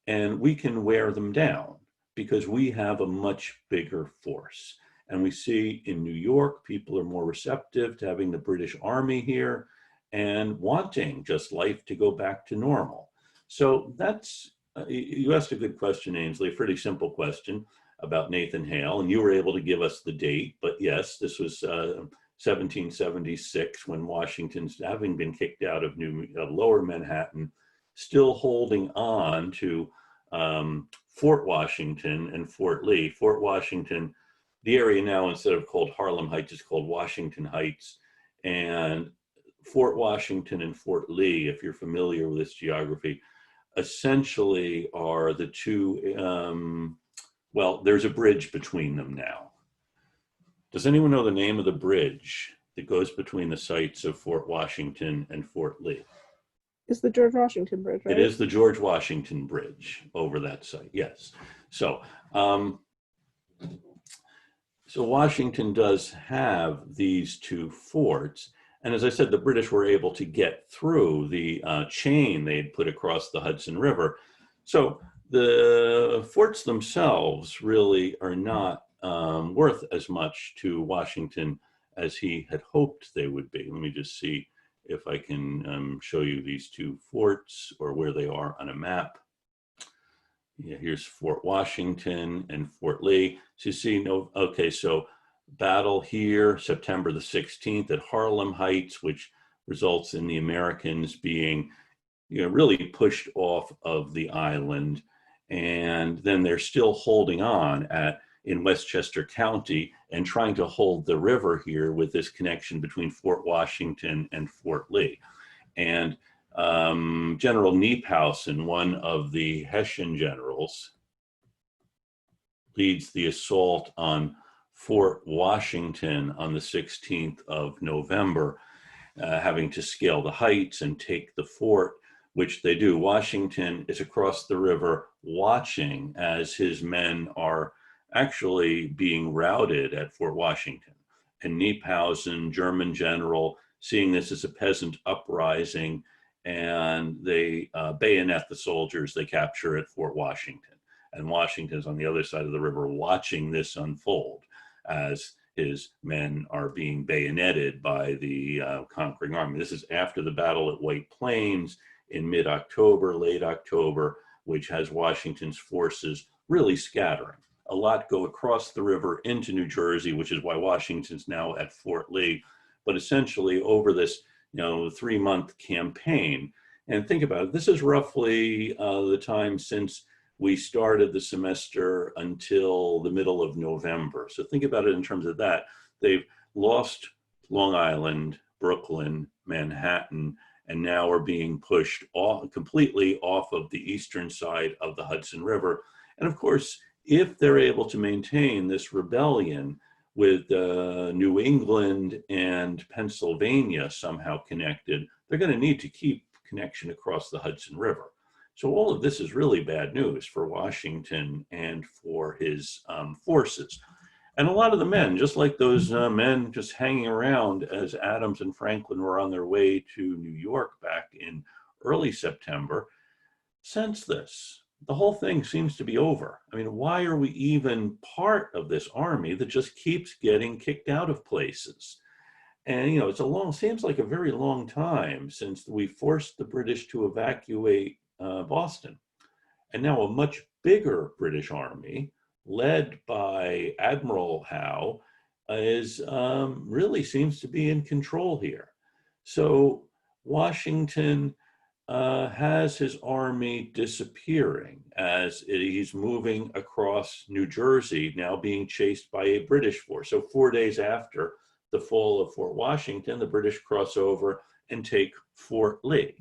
And we can wear them down because we have a much bigger force. And we see in New York, people are more receptive to having the British Army here and wanting just life to go back to normal. So that's, you asked a good question, Ainsley, a pretty simple question about Nathan Hale, and you were able to give us the date. But yes, this was 1776, when Washington's, having been kicked out of Lower Manhattan, still holding on to Fort Washington and Fort Lee. Fort Washington, the area now, instead of called Harlem Heights, is called Washington Heights. And Fort Washington and Fort Lee, if you're familiar with this geography, essentially are the two, well, there's a bridge between them now. Does anyone know the name of the bridge that goes between the sites of Fort Washington and Fort Lee? It's the George Washington Bridge, right? It is the George Washington Bridge over that site, yes. So, so Washington does have these two forts. And as I said, the British were able to get through the chain they had put across the Hudson River. So The forts themselves really are not worth as much to Washington as he had hoped they would be. Let me just see if I can show you these two forts or where they are on a map. Yeah, here's Fort Washington and Fort Lee. So you see, no, okay, so battle here, September the 16th at Harlem Heights, which results in the Americans being, really pushed off of the island. And then they're still holding on in Westchester County and trying to hold the river here with this connection between Fort Washington and Fort Lee. And General Kniphausen, one of the Hessian generals, leads the assault on Fort Washington on the 16th of November, having to scale the heights and take the fort, which they do. Washington is across the river watching as his men are actually being routed at Fort Washington. And Kniphausen, German general, seeing this as a peasant uprising, and they bayonet the soldiers they capture at Fort Washington. And Washington's on the other side of the river watching this unfold as his men are being bayoneted by the conquering army. This is after the battle at White Plains in mid-October, late October, which has Washington's forces really scattering. A lot go across the river into New Jersey, which is why Washington's now at Fort Lee. But essentially over this 3-month campaign, and think about it, this is roughly the time since we started the semester until the middle of November. So think about it in terms of that. They've lost Long Island, Brooklyn, Manhattan, and now are being pushed completely off of the eastern side of the Hudson River. And of course, if they're able to maintain this rebellion with New England and Pennsylvania somehow connected, they're going to need to keep connection across the Hudson River. So all of this is really bad news for Washington and for his forces. And a lot of the men, just like those men just hanging around as Adams and Franklin were on their way to New York back in early September, sense this. The whole thing seems to be over. I mean, why are we even part of this army that just keeps getting kicked out of places? And, seems like a very long time since we forced the British to evacuate Boston. And now a much bigger British army led by Admiral Howe is really seems to be in control here. So Washington has his army disappearing as he's moving across New Jersey, now being chased by a British force. So 4 days after the fall of Fort Washington, the British cross over and take Fort Lee.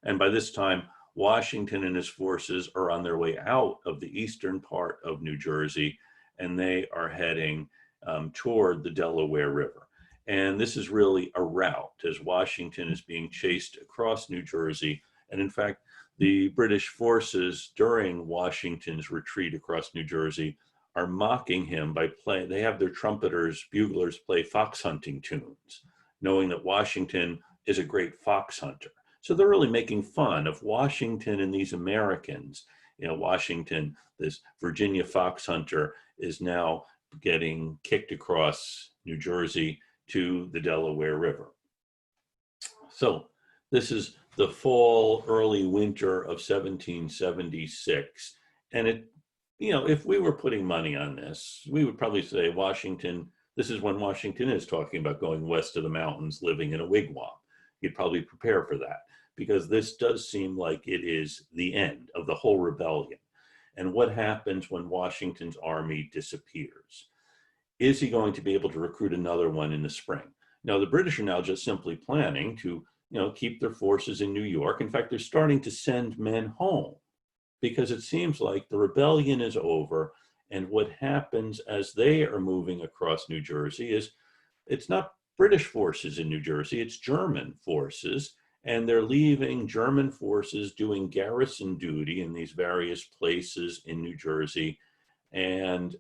And by this time, Washington and his forces are on their way out of the eastern part of New Jersey, and they are heading toward the Delaware River. And this is really a rout as Washington is being chased across New Jersey. And in fact, the British forces during Washington's retreat across New Jersey are mocking him by playing, they have their trumpeters, buglers play fox hunting tunes, knowing that Washington is a great fox hunter. So they're really making fun of Washington and these Americans. Washington, this Virginia fox hunter, is now getting kicked across New Jersey to the Delaware River. So this is the fall, early winter of 1776. And if we were putting money on this, we would probably say Washington, this is when Washington is talking about going west of the mountains, living in a wigwam. You'd probably prepare for that, because this does seem like it is the end of the whole rebellion. And what happens when Washington's army disappears? Is he going to be able to recruit another one in the spring? Now, the British are now just simply planning to, keep their forces in New York. In fact, they're starting to send men home because it seems like the rebellion is over. And what happens as they are moving across New Jersey is it's not British forces in New Jersey, it's German forces. And they're leaving German forces doing garrison duty in these various places in New Jersey. And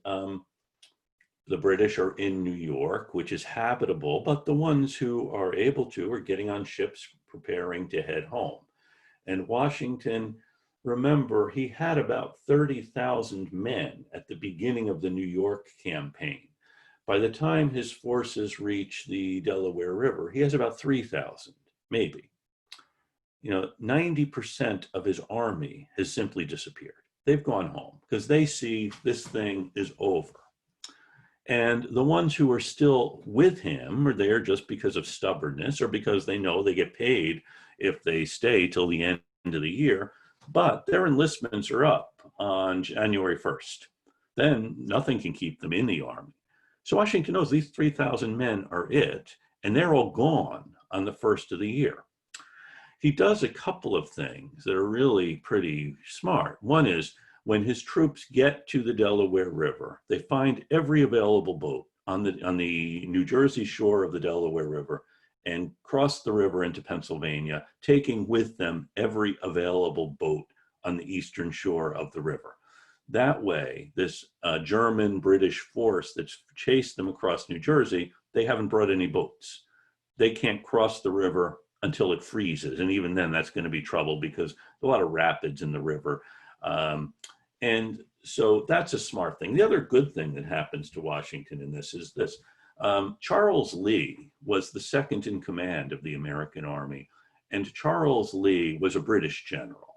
the British are in New York, which is habitable, but the ones who are able to are getting on ships preparing to head home. And Washington remember, he had about 30,000 men at the beginning of the New York campaign. By the time his forces reach the Delaware River, he has about 3,000, maybe. 90% of his army has simply disappeared. They've gone home because they see this thing is over. And the ones who are still with him are there just because of stubbornness or because they know they get paid if they stay till the end of the year. But their enlistments are up on January 1st. Then nothing can keep them in the army. So Washington knows these 3,000 men are it, and they're all gone on the first of the year. He does a couple of things that are really pretty smart. One is when his troops get to the Delaware River, they find every available boat on the New Jersey shore of the Delaware River and cross the river into Pennsylvania, taking with them every available boat on the eastern shore of the river. That way, this German-British force that's chased them across New Jersey, they haven't brought any boats. They can't cross the river until it freezes. And even then, that's going to be trouble because a lot of rapids in the river. And so that's a smart thing. The other good thing that happens to Washington in this is this. Charles Lee was the second in command of the American Army. And Charles Lee was a British general.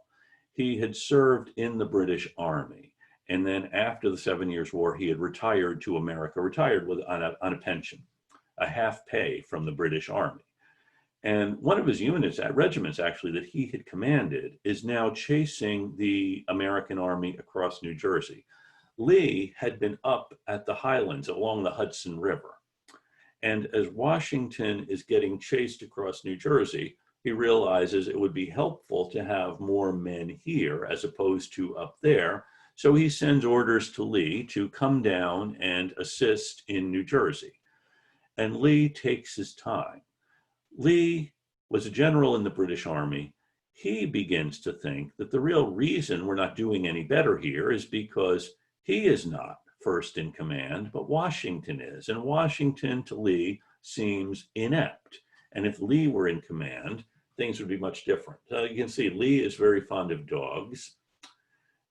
He had served in the British Army. And then after the 7 Years' War, he had retired to America, retired on a pension, a half pay from the British Army. And one of his regiments actually, that he had commanded is now chasing the American army across New Jersey. Lee had been up at the Highlands along the Hudson River. And as Washington is getting chased across New Jersey, he realizes it would be helpful to have more men here as opposed to up there. So he sends orders to Lee to come down and assist in New Jersey. And Lee takes his time. Lee was a general in the British Army. He begins to think that the real reason we're not doing any better here is because he is not first in command, but Washington is. And Washington to Lee seems inept. And if Lee were in command, things would be much different. You can see Lee is very fond of dogs.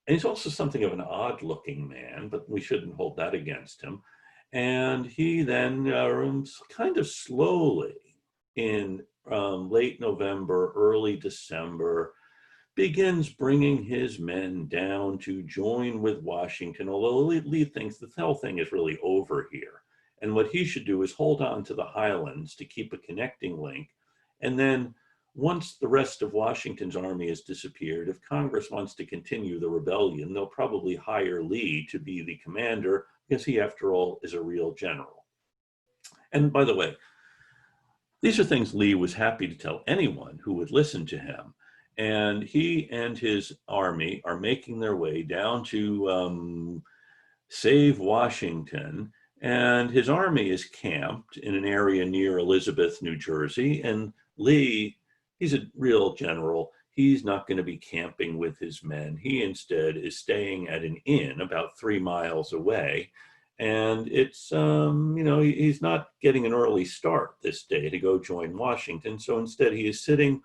And he's also something of an odd-looking man, but we shouldn't hold that against him. And he then kind of slowly, in late November, early December, begins bringing his men down to join with Washington, although Lee thinks the whole thing is really over here. And what he should do is hold on to the Highlands to keep a connecting link. And then once the rest of Washington's army has disappeared, if Congress wants to continue the rebellion, they'll probably hire Lee to be the commander because he, after all, is a real general. And by the way, these are things Lee was happy to tell anyone who would listen to him. And he and his army are making their way down to save Washington. And his army is camped in an area near Elizabeth, New Jersey. And Lee, he's a real general. He's not going to be camping with his men. He instead is staying at an inn about 3 miles away. And it's, he's not getting an early start this day to go join Washington. So instead, he is sitting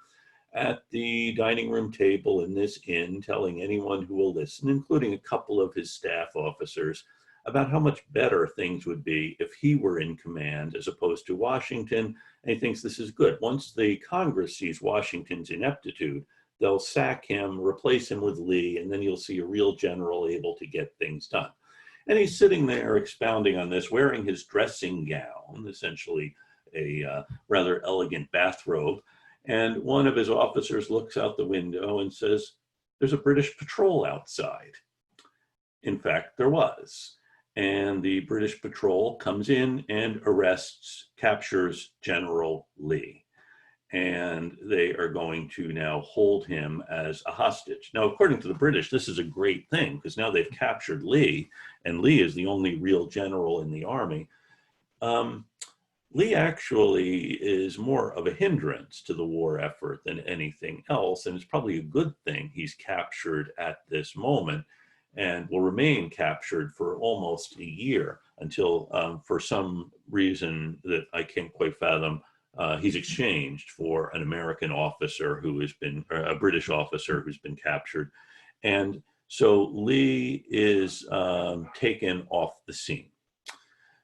at the dining room table in this inn, telling anyone who will listen, including a couple of his staff officers, about how much better things would be if he were in command as opposed to Washington. And he thinks this is good. Once the Congress sees Washington's ineptitude, they'll sack him, replace him with Lee, and then you'll see a real general able to get things done. And he's sitting there expounding on this, wearing his dressing gown, essentially a rather elegant bathrobe. And one of his officers looks out the window and says, "There's a British patrol outside." In fact, there was. And the British patrol comes in and captures General Lee. And they are going to now hold him as a hostage. Now, according to the British, this is a great thing because now they've captured Lee, and Lee is the only real general in the army. Lee actually is more of a hindrance to the war effort than anything else, and it's probably a good thing he's captured at this moment and will remain captured for almost a year until, for some reason that I can't quite fathom, he's exchanged for an American officer who has been, or a British officer who's been captured. And so Lee is taken off the scene.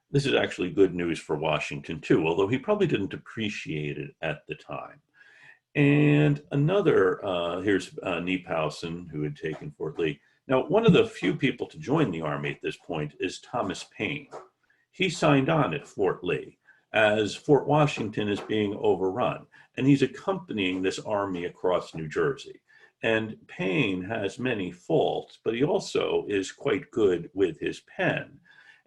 This is actually good news for Washington too, although he probably didn't appreciate it at the time. And another, here's Kniphausen, who had taken Fort Lee. Now, one of the few people to join the Army at this point is Thomas Paine. He signed on at Fort Lee as Fort Washington is being overrun, and he's accompanying this army across New Jersey. And Paine has many faults, but he also is quite good with his pen.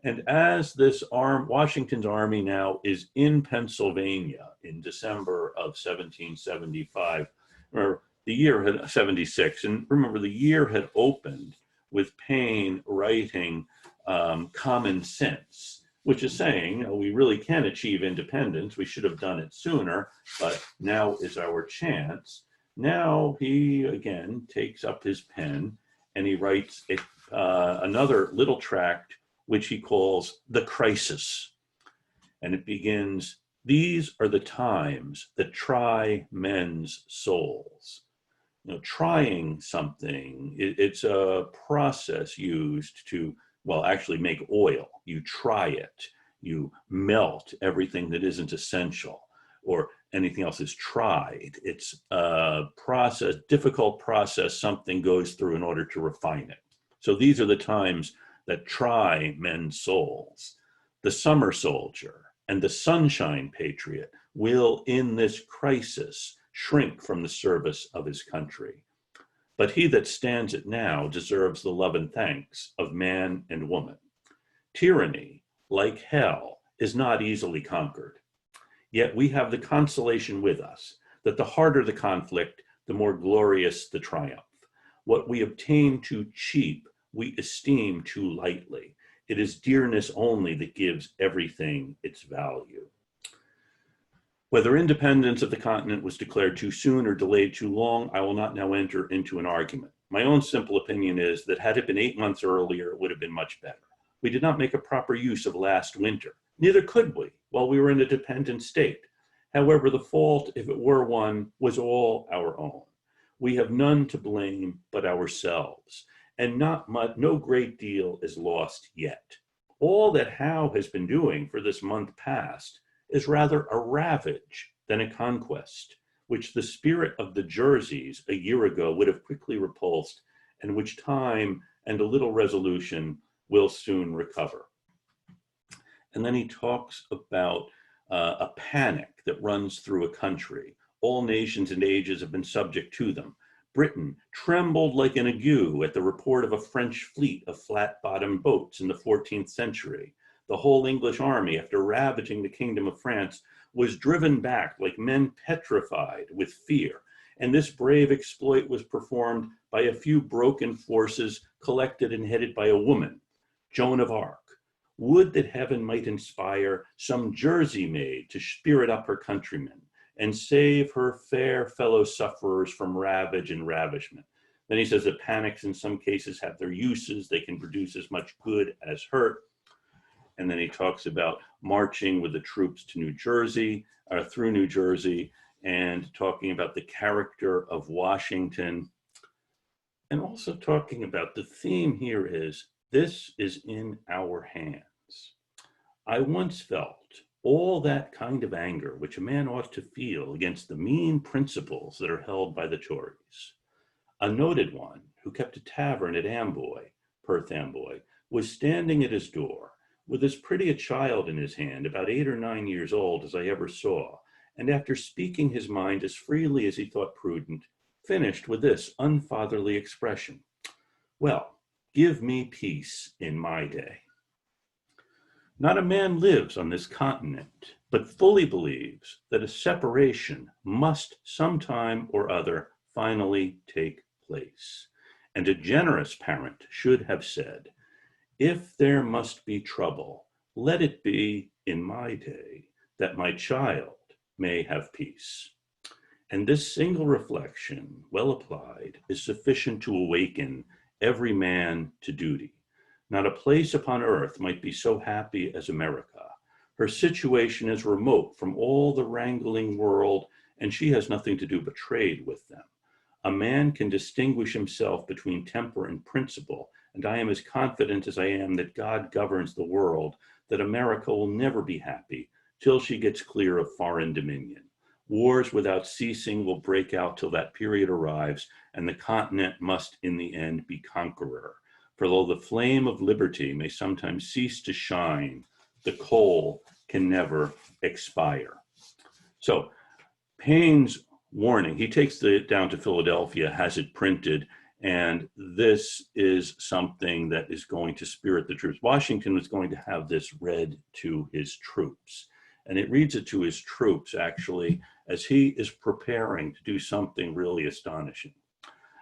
And as this Washington's army now is in Pennsylvania in December of 1775, or the year had 76, and remember the year had opened with Paine writing Common Sense, which is saying, we really can achieve independence. We should have done it sooner, but now is our chance. Now he again takes up his pen and he writes another little tract which he calls The Crisis. And it begins, "These are the times that try men's souls." You know, trying something, it's a process used to, well, actually make oil. You try it, you melt everything that isn't essential or anything else is tried. It's a process, difficult process something goes through in order to refine it. So these are the times that try men's souls. The summer soldier and the sunshine patriot will, in this crisis, shrink from the service of his country. But he that stands it now deserves the love and thanks of man and woman. Tyranny, like hell, is not easily conquered. Yet we have the consolation with us that the harder the conflict, the more glorious the triumph. What we obtain too cheap, we esteem too lightly. It is dearness only that gives everything its value. Whether independence of the continent was declared too soon or delayed too long, I will not now enter into an argument. My own simple opinion is that had it been 8 months earlier, it would have been much better. We did not make a proper use of last winter. Neither could we while we were in a dependent state. However, the fault, if it were one, was all our own. We have none to blame but ourselves, and no great deal is lost yet. All that Howe has been doing for this month past is rather a ravage than a conquest, which the spirit of the Jerseys a year ago would have quickly repulsed, and which time and a little resolution will soon recover. And then he talks about a panic that runs through a country. All nations and ages have been subject to them. Britain trembled like an ague at the report of a French fleet of flat-bottomed boats in the 14th century. The whole English army, after ravaging the kingdom of France, was driven back like men petrified with fear. And this brave exploit was performed by a few broken forces collected and headed by a woman, Joan of Arc. Would that heaven might inspire some Jersey maid to spirit up her countrymen and save her fair fellow sufferers from ravage and ravishment. Then he says that panics in some cases have their uses. They can produce as much good as hurt. And then he talks about marching with the troops to New Jersey, through New Jersey, and talking about the character of Washington. And also talking about the theme here is, this is in our hands. I once felt all that kind of anger which a man ought to feel against the mean principles that are held by the Tories. A noted one who kept a tavern at Amboy, Perth Amboy, was standing at his door with as pretty a child in his hand, about 8 or 9 years old, as I ever saw, and after speaking his mind as freely as he thought prudent, finished with this unfatherly expression: "Well, give me peace in my day." Not a man lives on this continent, but fully believes that a separation must sometime or other finally take place. And a generous parent should have said, "If there must be trouble, let it be in my day, that my child may have peace." And this single reflection, well applied, is sufficient to awaken every man to duty. Not a place upon earth might be so happy as America. Her situation is remote from all the wrangling world, and she has nothing to do but trade with them. A man can distinguish himself between temper and principle, and I am as confident as I am that God governs the world, that America will never be happy till she gets clear of foreign dominion. Wars without ceasing will break out till that period arrives, and the continent must in the end be conqueror. For though the flame of liberty may sometimes cease to shine, the coal can never expire. So Paine's warning, he takes it down to Philadelphia, has it printed, and this is something that is going to spirit the troops. Washington was going to have this read to his troops, and it reads it to his troops actually as he is preparing to do something really astonishing.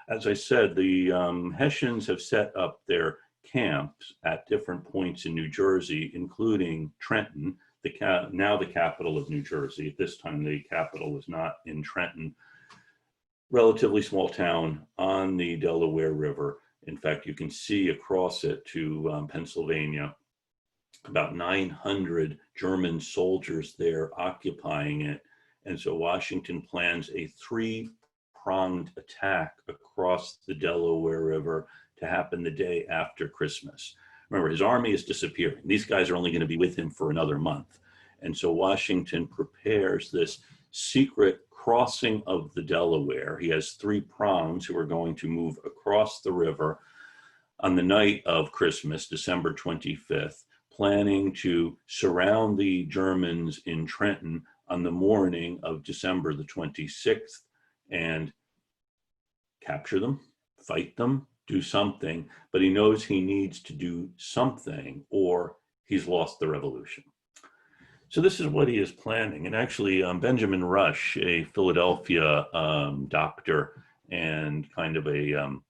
As I said, the Hessians have set up their camps at different points in New Jersey, including Trenton, now the capital of New Jersey. At this time, the capital was not in Trenton. Relatively small town on the Delaware River. In fact, you can see across it to Pennsylvania, about 900 German soldiers there occupying it. And so Washington plans a three-pronged attack across the Delaware River to happen the day after Christmas. Remember, his army is disappearing. These guys are only going to be with him for another month. And so Washington prepares this secret crossing of the Delaware. He has three prongs who are going to move across the river on the night of Christmas, December 25th, planning to surround the Germans in Trenton on the morning of December the 26th and capture them, fight them, do something, but he knows he needs to do something or he's lost the revolution. So this is what he is planning. And actually, Benjamin Rush, a Philadelphia doctor and kind of an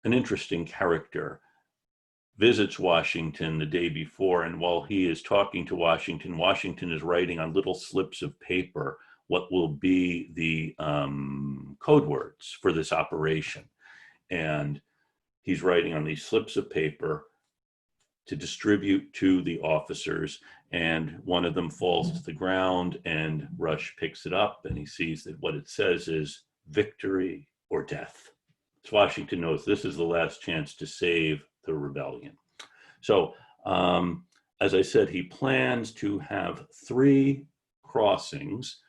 interesting character, visits Washington the day before. And while he is talking to Washington, Washington is writing on little slips of paper what will be the code words for this operation. And he's writing on these slips of paper to distribute to the officers, and one of them falls to the ground, and Rush picks it up, and he sees that what it says is victory or death. So Washington knows this is the last chance to save the rebellion. So, as I said, he plans to have three crossings,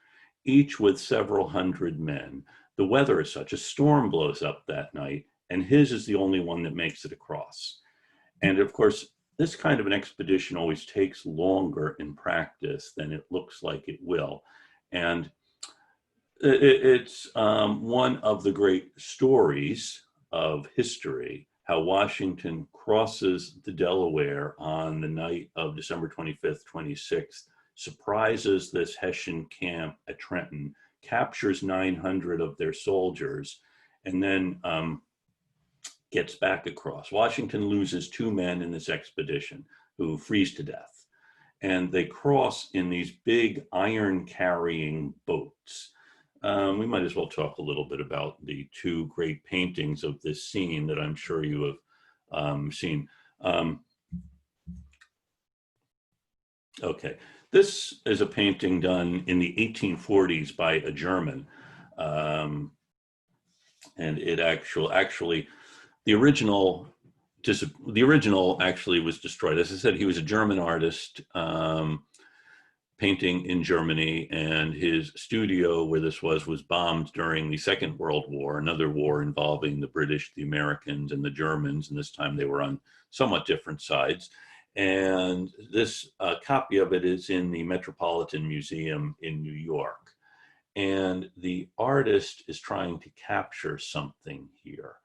each with several hundred men. The weather is such, a storm blows up that night, and his is the only one that makes it across. And of course, this kind of an expedition always takes longer in practice than it looks like it will. And it's one of the great stories of history, how Washington crosses the Delaware on the night of December 25th, 26th, surprises this Hessian camp at Trenton, captures 900 of their soldiers, and then gets back across. Washington loses 2 men in this expedition who freeze to death. And they cross in these big iron-carrying boats. We might as well talk a little bit about the 2 great paintings of this scene that I'm sure you have seen. Okay, this is a painting done in the 1840s by a German. And it actually, the original actually was destroyed. As I said, he was a German artist painting in Germany, and his studio where this was bombed during the Second World War, another war involving the British, the Americans, and the Germans, and this time they were on somewhat different sides. And this copy of it is in the Metropolitan Museum in New York. And the artist is trying to capture something here.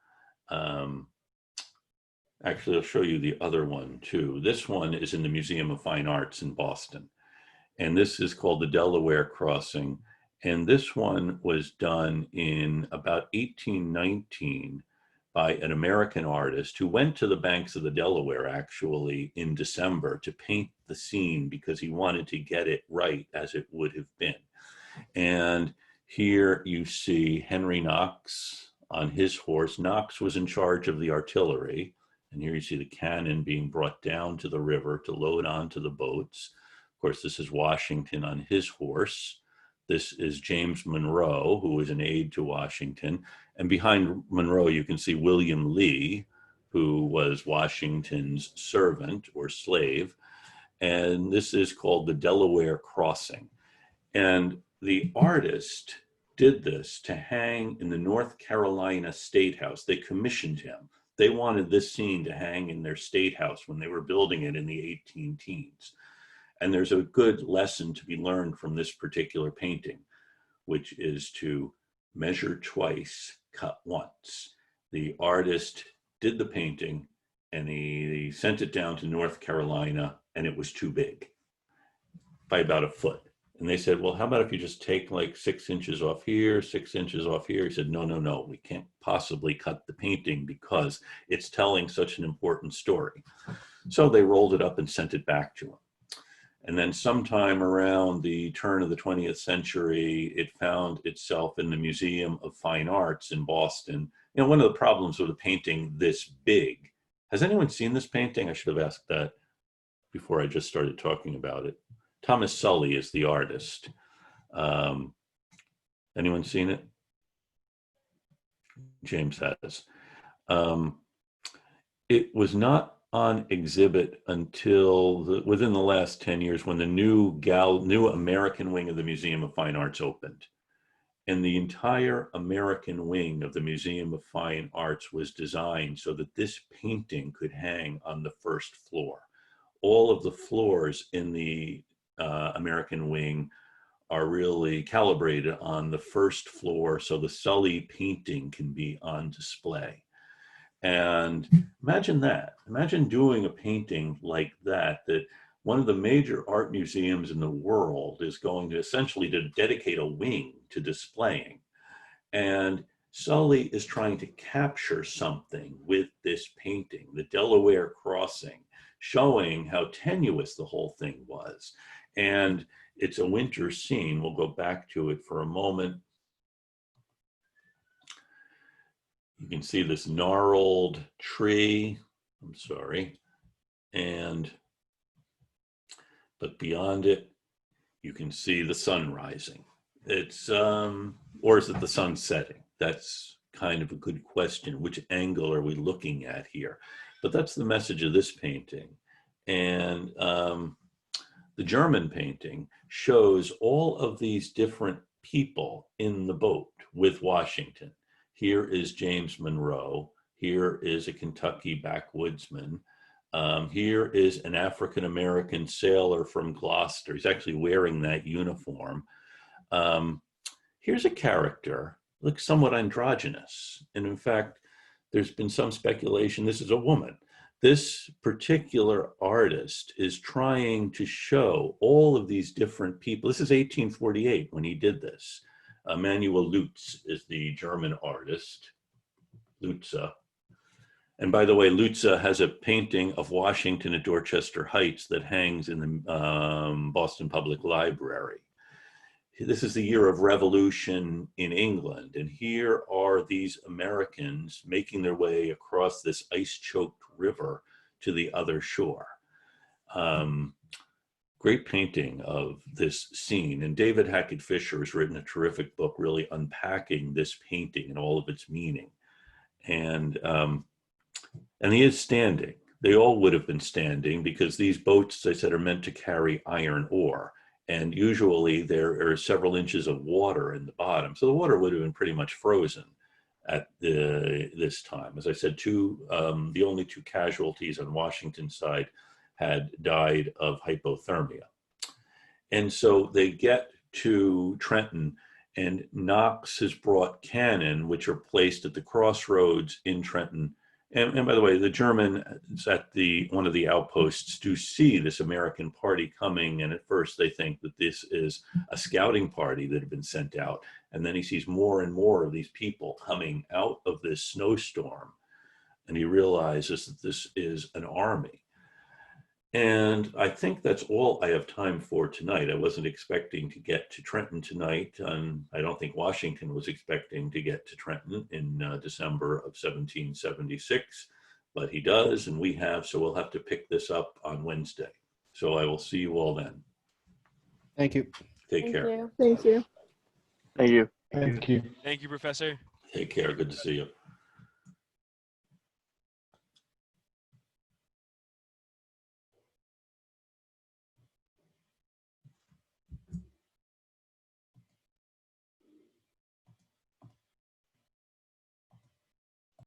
Actually, I'll show you the other one too. This one is in the Museum of Fine Arts in Boston. And this is called the Delaware Crossing. And this one was done in about 1819 by an American artist who went to the banks of the Delaware actually in December to paint the scene because he wanted to get it right as it would have been. And here you see Henry Knox on his horse. Knox was in charge of the artillery. And here you see the cannon being brought down to the river to load onto the boats. Of course, this is Washington on his horse This is James Monroe, who was an aide to Washington. And behind Monroe, you can see William Lee, who was Washington's servant or slave. And this is called the Delaware Crossing. And the artist did this to hang in the North Carolina State House. They commissioned him. They wanted this scene to hang in their state house when they were building it in the 18 teens. And there's a good lesson to be learned from this particular painting, which is to measure twice, cut once. The artist did the painting and he sent it down to North Carolina, and it was too big by about a foot. And they said, well, how about if you just take like 6 inches off here, 6 inches off here? He said, no, we can't possibly cut the painting because it's telling such an important story. So they rolled it up and sent it back to him. And then sometime around the turn of the 20th century, it found itself in the Museum of Fine Arts in Boston. You know, one of the problems with a painting this big, has anyone seen this painting? I should have asked that before I just started talking about it. Thomas Sully is the artist. Anyone seen it? James has. It was not on exhibit until within the last 10 years when the new American wing of the Museum of Fine Arts opened. And the entire American wing of the Museum of Fine Arts was designed so that this painting could hang on the first floor. All of the floors in the American wing are really calibrated on the first floor so the Sully painting can be on display. And imagine that. Imagine doing a painting like that one of the major art museums in the world is going to essentially to dedicate a wing to displaying. And Sully is trying to capture something with this painting, the Delaware Crossing, showing how tenuous the whole thing was. And it's a winter scene. We'll go back to it for a moment. You can see this gnarled tree. I'm sorry. But beyond it, you can see the sun rising. It's, or is it the sun setting? That's kind of a good question. Which angle are we looking at here? But that's the message of this painting. And the German painting shows all of these different people in the boat with Washington. Here is James Monroe. Here is a Kentucky backwoodsman. Here is an African-American sailor from Gloucester. He's actually wearing that uniform. Here's a character, looks somewhat androgynous. And in fact, there's been some speculation this is a woman. This particular artist is trying to show all of these different people. This is 1848 when he did this. Emanuel Lutz is the German artist, Lutze. And by the way, Lutze has a painting of Washington at Dorchester Heights that hangs in the Boston Public Library. This is the year of revolution in England. And here are these Americans making their way across this ice-choked river to the other shore. Great painting of this scene. And David Hackett Fisher has written a terrific book really unpacking this painting and all of its meaning. And he is standing. They all would have been standing because these boats, as I said, are meant to carry iron ore. And usually there are several inches of water in the bottom. So the water would have been pretty much frozen at this time. As I said, the only two casualties on Washington's side had died of hypothermia. And so they get to Trenton, and Knox has brought cannon, which are placed at the crossroads in Trenton. And by the way, the Germans at one of the outposts do see this American party coming, and at first they think that this is a scouting party that had been sent out. And then he sees more and more of these people coming out of this snowstorm, and he realizes that this is an army. And I think that's all I have time for tonight. I wasn't expecting to get to Trenton tonight, and I don't think Washington was expecting to get to Trenton in December of 1776, but he does, and we have, so we'll have to pick this up on Wednesday. So I will see you all then. Thank you. Take care. Thank you. Thank you. Thank you. Thank you, Professor. Take care. Good to see you.